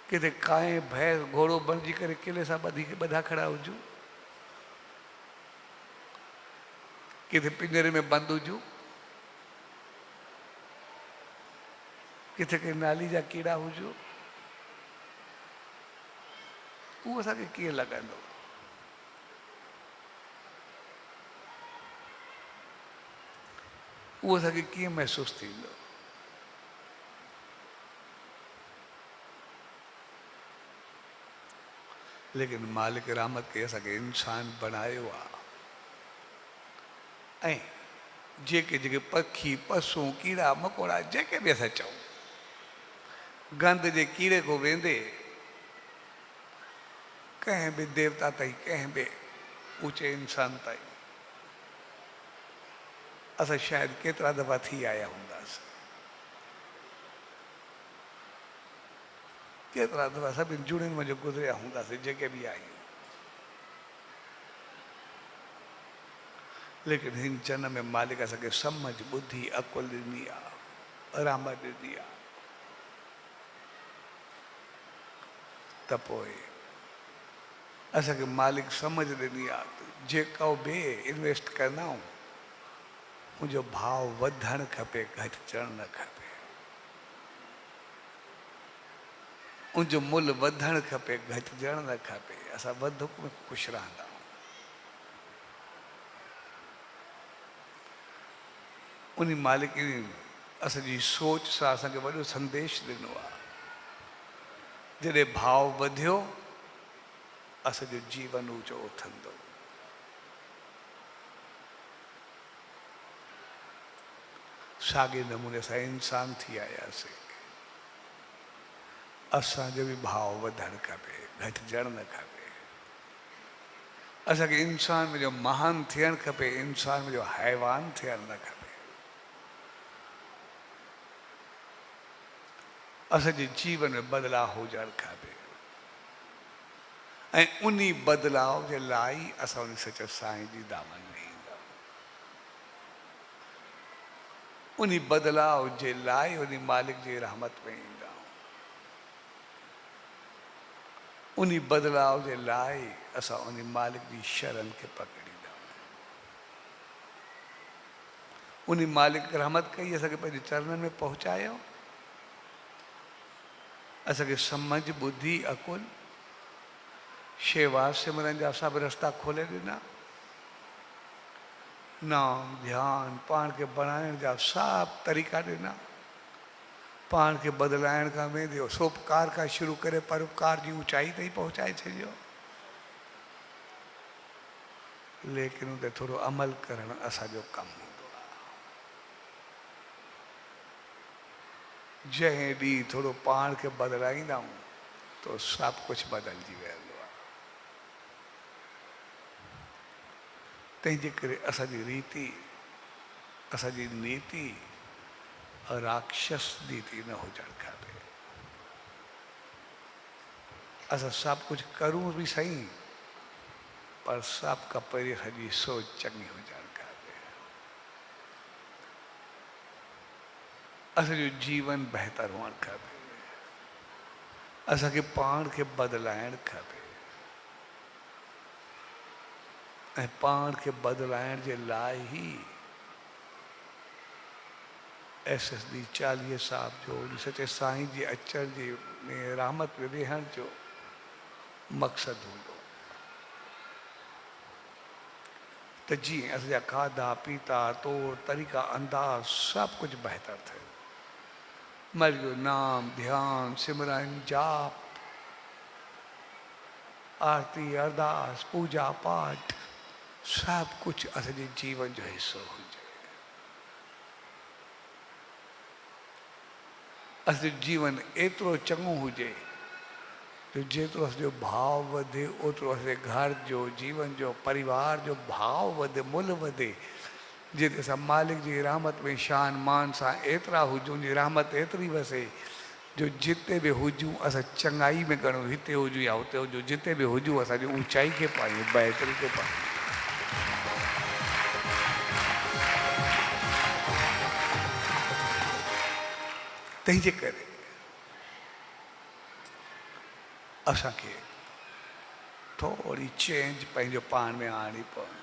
किथे कांए भैंस घोड़ो बणिजी करे किले सां ॿधा खड़ा हुजूं, किथे पिंजरे में बंदि हुजूं, किथे के नाली जा कीड़ा हुजूं, उहो असांखे कीअं लॻंदो? उहो असांखे कीअं महसूसु थींदो? लेकिन मालिक रहमत के असांखे इंसान बनायो आहे। ऐं जेके जेके पखी पशु कीड़ा मकोड़ा जेके बि असां चऊं, गंद जे कीड़े को वेंदे कंहिं बि देवता ताईं, कंहिं बि ऊचे इंसान ताईं असां शायदि केतिरा दफ़ा थी आया हूंदासीं, केतिरा दफ़ा सभिनि जुड़ियुनि में गुज़रिया हूंदासीं जेके बि आहियूं। लेकिन हिन जन्म में मालिक असांखे समझ बुद्धि अकुल ॾिनी आहे, रहमत ॾिनी आहे, त पोइ असांखे मालिक समझ ॾिनी आहे जेको बि इन्वेस्ट कंदा आहियूं उनजो भाव वधणु खपे, घटिजणु न खपे। उनजो मुल्ह वधणु खपे, घटिजणु न खपे। असां वधूक में ख़ुशि रहंदा आहियूं। उन मालिक असांजी सोच सां असांखे वॾो संदेश ॾिनो आहे। जॾहिं भाव वधियो असांजो जीवन ऊचो उथंदो। साॻे नमूने असां इंसान थी आयासीं, असांजो बि भाव वधणु खपे, घटिजणु न खपे। असांखे इंसान में जो महान थियणु खपे, इंसान में जो हैवान थियणु न खपे। असांजे जीवन में बदलाव हुजणु खपे ऐं उन बदलाव जे लाइ असां उन सच साईं जी दामन में ईंदा। उन बदलाव जे लाइ उन मालिक जी रहमत में ईंदा। उन बदलाव जे लाइ असां उन मालिक जी शरण खे पकड़ींदा। उन मालिक रहमत कई, असांखे पंहिंजे चरणनि में पहुचायो, असांखे समझ बुद्धि अकुल शेवा सिमरन जा सभु रस्ता खोले ॾिना। नाम ध्यान पाण खे बणाइण जा सभु तरीक़ा ॾिना। पाण खे बदिलाइण खां वेंदे सोपकार खां शुरू करे परोपकार जी ऊचाई ताईं पहुचाए छॾियो। लेकिन उन ते थोरो अमल करणु असांजो कमु हूंदो आहे। जंहिं ॾींहुं थोरो पाण खे बदिलाईंदा आहियूं तो सभु कुझु बदिलजी वेंदो आहे। तंहिंजे करे असांजी रीति, असांजी नीति राक्षस नीति न हुजणु खपे। असां सभु कुझु करूं बि सही, पर सभु खां पहिरीं असांजी सोच चङी हुजणु खपे। असांजो जीवन बहितर हुअणु खपे। असांखे पाण खे बदिलाइणु खपे ऐं पाण खे बदिलाइण जे लाइ ई SSD 40 साहब जो सचे साईं जी अचण जी में रहमत में वेहण जो मक़सदु हूंदो त जीअं असांजा खाधा पीता तौर तरीक़ा अंदाज़ सभु कुझु बहितर थिए। मर्ग नाम ध्यान सिमरन जाप आरती अरदास पूजा पाठ सभु कुझु असांजे जीवन जो हिस्सो हुजे। असांजो जीवन एतिरो चङो हुजे जो जेतिरो असांजो भाव वधे ओतिरो असांजे घर जो जीवन जो परिवार जो भाव वधे, मुल्ह वधे। जिते असां मालिक जी रहमत में शान मान सां एतिरा हुजूं, जी रहमत एतिरी वसे जो जिते बि हुजूं असां चङाई में घणो हिते हुजूं या हुते हुजूं, जिते बि हुजूं असांजी ऊचाई खे पायूं, बहितरी खे पायूं। तंहिंजे करे असांखे थोड़ी चेंज पंहिंजो पाण में आणी पवंदी।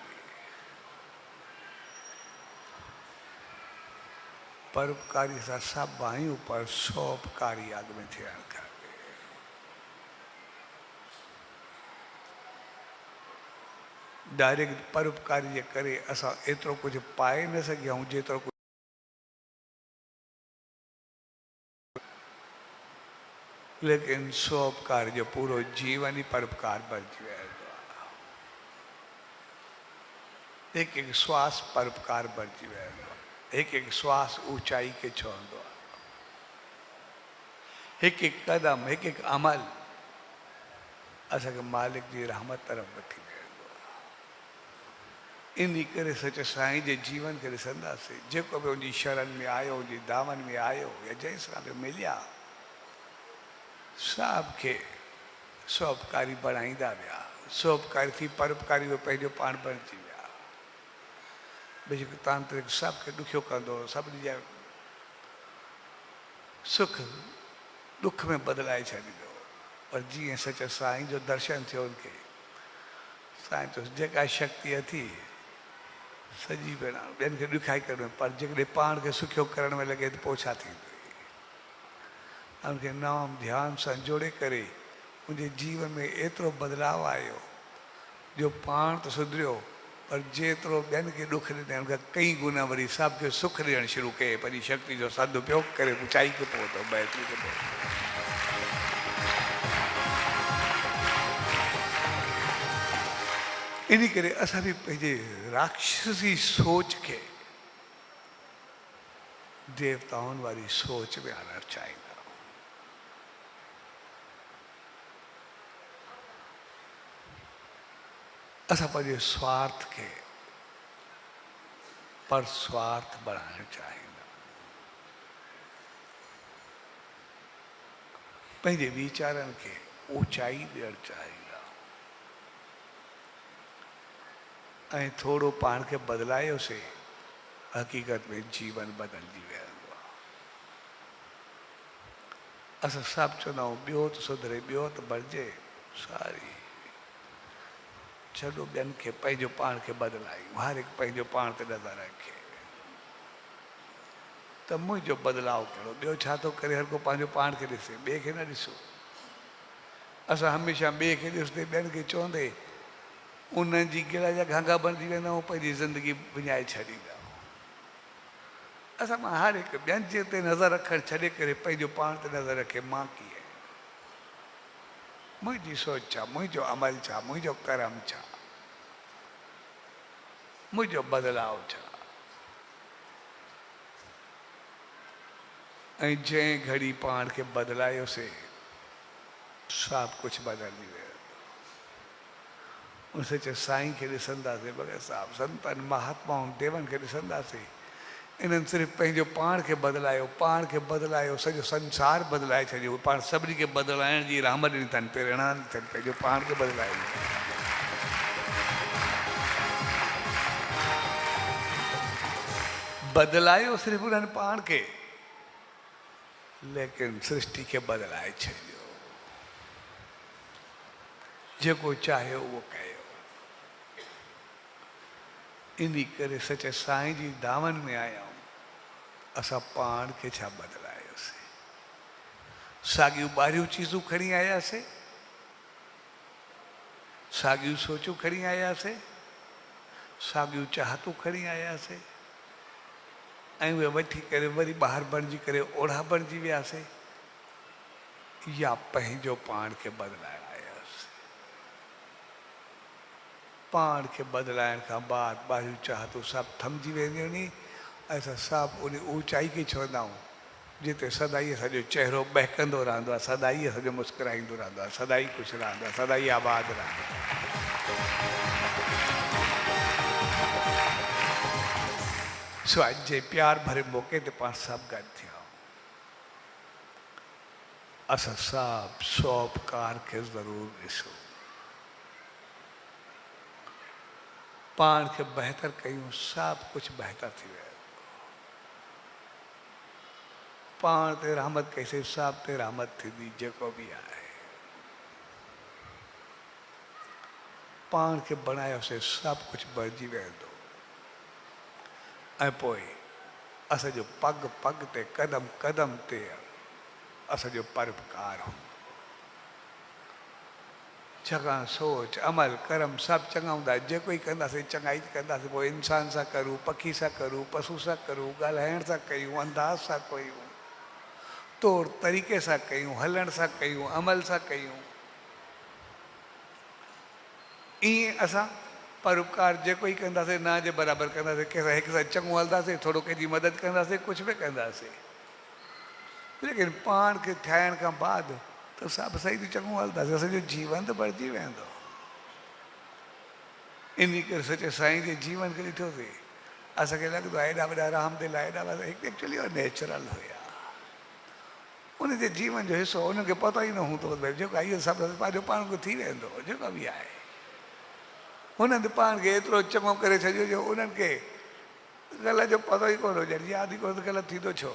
परोपकारी सां सभु आहियूं, पर सोपकारी अॻ में थियणु खपे। डायरेक्ट परोपकारी जे करे असां एतिरो कुझु पाए न सघिया आहियूं जेतिरो कुझु, लेकिन स्वोपकार जो पूरो जीवन ही परोपकार बणिजी वेंदो आहे। हिकु हिकु श्वास परोपकार बणिजी वेंदो आहे। हिकु हिकु श्वास ऊचाई खे छुहंदो आहे। हिकु हिकु कदम, हिकु हिकु अमल असांखे मालिक जी रहमत तरफ़ वठी वेंदो आहे। इन करे सच साईं जे जीवन खे ॾिसंदासीं, जेको बि उनजी शरण में आयो, उनजी दामन में आयो या जंहिंसां बि मिलिया, सभ खे स्वोपकारी बणाईंदा विया। स्वोपकारी थी परोपकारी उहे पंहिंजो पाण बणिजी विया। बेशक तांत्रिक सभ खे ॾुखियो कंदो, सभिनी जा सुख दुख में बदिलाए छॾींदो। पर जीअं सच साईं जो दर्शन थियो उनखे, साईं चयोसि जेका शक्ति अथी सॼी भेण ॿियनि खे ॾुखाई करण में, पर जेकॾहिं पाण खे सुखियो करण में लॻे त पोइ छा थींदो। उनखे नाम ध्यान सां जोड़े करे उनजे जीवन में एतिरो बदिलाव आयो जो पाण त सुधरियो, पर जेतिरो ॿियनि खे ॾुख ॾिनई उनखां कई गुना वरी सभ खे सुख ॾियणु शुरू कये। पंहिंजी शक्ति जो सदुपयोग करे ऊचाई खे पहुतो, बहितरी खे पहुतो। इन करे असां बि पंहिंजे राक्षसी सोच खे देवताउनि वारी सोच में आणणु चाहींदा। असां पंहिंजे स्वार्थ खे पर स्वार्थ बढ़ाइणु चाहींदा। पंहिंजे वीचारनि खे ऊचाई ॾियणु चाहींदा। ऐं थोरो पाण खे बदिलायोसीं, हक़ीक़त में जीवन बदिलजी वेंदो आहे। असां सभु चवंदा आहियूं ॿियो त सुधरे, ॿियो त बणिजे, सारी छॾो ॿियनि खे, पंहिंजो पाण खे बदिलायूं। हर हिकु पंहिंजो पाण ते नज़र रखे त मुंहिंजो बदिलाव कहिड़ो, ॿियो छा थो करे। हर को पंहिंजो पाण खे ॾिसे, ॿिए खे न ॾिसो। असां हमेशह ॿिए खे ॾिसंदे ॿियनि खे चवंदे उन्हनि जी गिला जा घाघा बणिजी वेंदा आहियूं, पंहिंजी ज़िंदगी विञाए छॾींदा आहियूं। असां मां हर हिकु ॿियनि जे ते नज़र रखणु छॾे करे पंहिंजो पाण ते नज़र रखे, मां कीअं, मुंहिंजी सोच छा, मुंहिंजो अमल छा, मुंहिंजो कर्म छा, मुंहिंजो बदिलाव छा। ऐं जंहिं घड़ी पाण खे बदिलायोसीं, सभु कुझु बदिलजी वियो। उन सच साईं खे ॾिसंदासीं, भॻत साहिब संतनि महात्माउनि देवनि खे ॾिसंदासीं, इन्हनि सिर्फ़ु पंहिंजो पाण खे बदिलायो, पाण खे बदिलायो, सॼो संसार बदिलाए छॾियो। पाण सभिनी खे बदिलाइण जी रहमत ॾिनी अथनि, प्रेरणा ॾिनी अथनि, पंहिंजो पाण खे बदिलायो। बदिलायो सिर्फ़ु उन्हनि पाण खे, लेकिन सृष्टि खे बदिलाए छॾियो। जेको चाहियो उहो कयो। इन करे सच साईं जी दामन में आया आहियूं। असां पाण खे छा बदिलायोसीं? साॻियूं ॿाहिरियूं चीज़ूं खणी आयासीं, साॻियूं सोचूं खणी आयासीं, साॻियूं चाहतूं खणी आयासीं, ऐं उहे वठी करे वरी ॿाहिरि बणिजी करे ओढ़ा बणिजी वियासीं, या पंहिंजो पाण खे बदिलाइण आयासीं। पाण खे बदिलाइण खां बाद ॿाहिरियूं चाहतूं सभु थमिजी वेंदियूं आहिनि। असां सभु उन ऊचाई खे छुहंदा आहियूं जिते सदाई असांजो चहिरो बहकंदो रहंदो आहे, सदाई असांजो मुस्कुराईंदो रहंदो आहे, सदाई ख़ुशि रहंदो आहे, सदाई आबाद रहंदो आहे। सो अॼु जे प्यार भरे मौक़े ते पाण सभु गॾु थिया आहियूं। असां सभु स्वोपकार खे ज़रूरु ॾिसो, पाण खे बहितर कयूं, सभु कुझु बहितर थी वियो। पाण ते रहमत कईसीं, सभु ते रहमत थींदी। जेको बि आहे पाण खे बणायोसीं, सभु कुझु बणिजी वेंदो। ऐं पोइ असांजो पग पग ते, कदम कदम ते असांजो परोपकार हो। चङा सोच अमल कर्म सभु चङा हूंदा जेको ई कंदासीं चङाई कंदासीं पोइ इंसान सां करूं पखी सां करूं पशु सां करूं ॻाल्हाइण सां कयूं अंदाज़ सां कयूं तौर तरीक़े सां कयूं हलण सां कयूं अमल सां कयूं ईअं असां परोपकार जेको ई कंदासीं न जे बराबरि कंदासीं कंहिंसां हिक सां चङो हलंदासीं थोरो कंहिंजी मदद कंदासीं कुझु बि कंदासीं लेकिन पाण खे ठाहिण खां बाद त सभु सही चङो हलंदासीं असांजो जीवन त बणिजी वेंदो इन करे सचे साईं जे जीवन खे ॾिठोसीं असांखे लॻंदो आहे एॾा वॾा रामदिल एॾा वॾा एक्चुअली नेचुरल हुया उनजे जीवन जो हिसो उन्हनि खे पतो ई न हूंदो भई जेको इहो सभु पंहिंजो पाण को थी वेंदो जेको बि आहे हुननि पाण खे एतिरो चङो करे छॾियो जो उन्हनि खे ग़लति जो पतो ई कोन हुजे यादि ई कोन ग़लति थींदो छो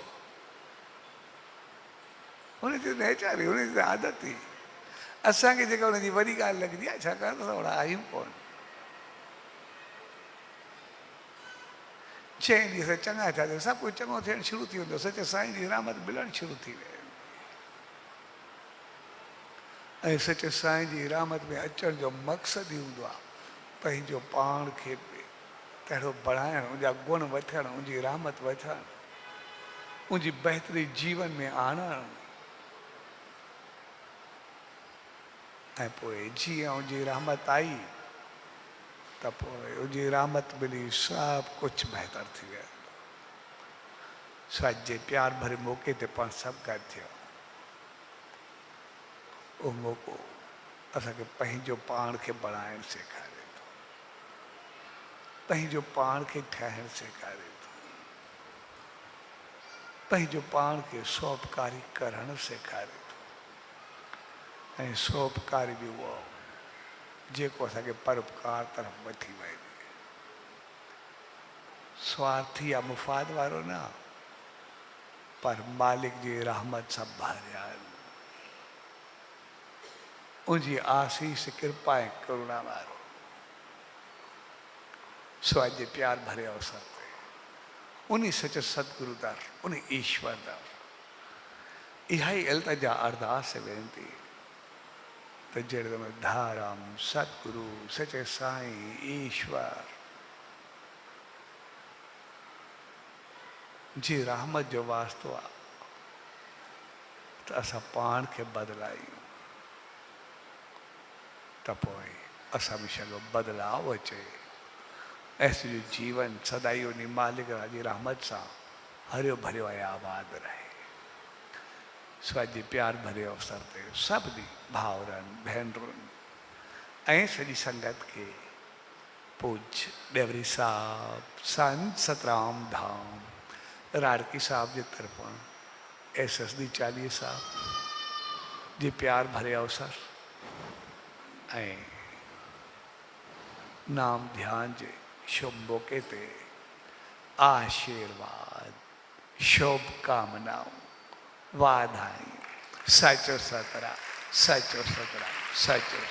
हुनजी नेचर ई हुनजी आदत ई असांखे जेका हुनजी वॾी ॻाल्हि लॻंदी आहे छाकाणि त असां ओड़ा आहियूं कोन छहें ॾींहं असां चङा थियासीं सभु कुझु चङो थियणु शुरू थी वेंदो सचे साईं जी रहमत मिलणु शुरू थी वेंदी ऐं सचे साईं जी रहमत में अचण जो मक़सदु ई हूंदो आहे पंहिंजो पाण खे तहिड़ो बढ़ाइणु उनजा गुण वठणु उनजी रहमत वठणु उनजी बहितरी जीवन में आणणु ऐं पोइ जीअं उनजी रहमत आई त पोइ उनजी रहमत मिली सभु कुझु बहितर थी वियो सच जे प्यार भरे मौक़े ते पाण सभु गॾु थियो उहो मौक़ो असांखे पंहिंजो पाण खे बढ़ाइणु सेखारे थो पंहिंजो पाण खे ठाहिणु सेखारे थो पंहिंजो पाण खे सौपकारी करणु सेखारे थो ऐं सौपकारी बि उहो जेको असांखे परोपकार तरफ़ वठी वञे स्वार्थी या मुफ़ाद वारो न पर मालिक जी रहमत सां भरियल उनजी आसीस कृपा ऐं करुणा वारो सो अॼु जे प्यार भरे अवसर ते उन सच सतगुरु दर उन ईश्वर दर इहा ई इल्तिजा अरदास वेंदी त जहिड़े में धाराम सतगुरु सचे साईं ईश्वर जी रहमत जो वास्तो आहे त असां पाण खे बदिलायूं त पोइ असां में चलो बदलाव अचे ऐसे जो जीवन सदाई उन मालिक जी रहमत सां हरियो भरियो ऐं आबाद रहे स्वाजी प्यार भरे अवसर ते सभिनी भाउरनि भेनरुनि ऐं सॼी संगत खे पूज डेवरी साहब संत सतराम धाम राड़की साहब जे तरफ़ां SSD 40 साहब जे प्यार भरे अवसर ऐं नाम ध्यान जे शुभ मौक़े ते आशीर्वाद शुभ कामनाऊं वाधायूं सचो सतरा सचो सतरा सचो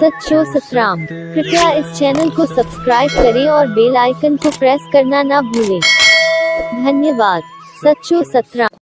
सच्चो सतराम। कृपया इस चैनल को सब्सक्राइब करें और बेल आइकन को प्रेस करना ना भूलें। धन्यवाद। सच्चो सतराम।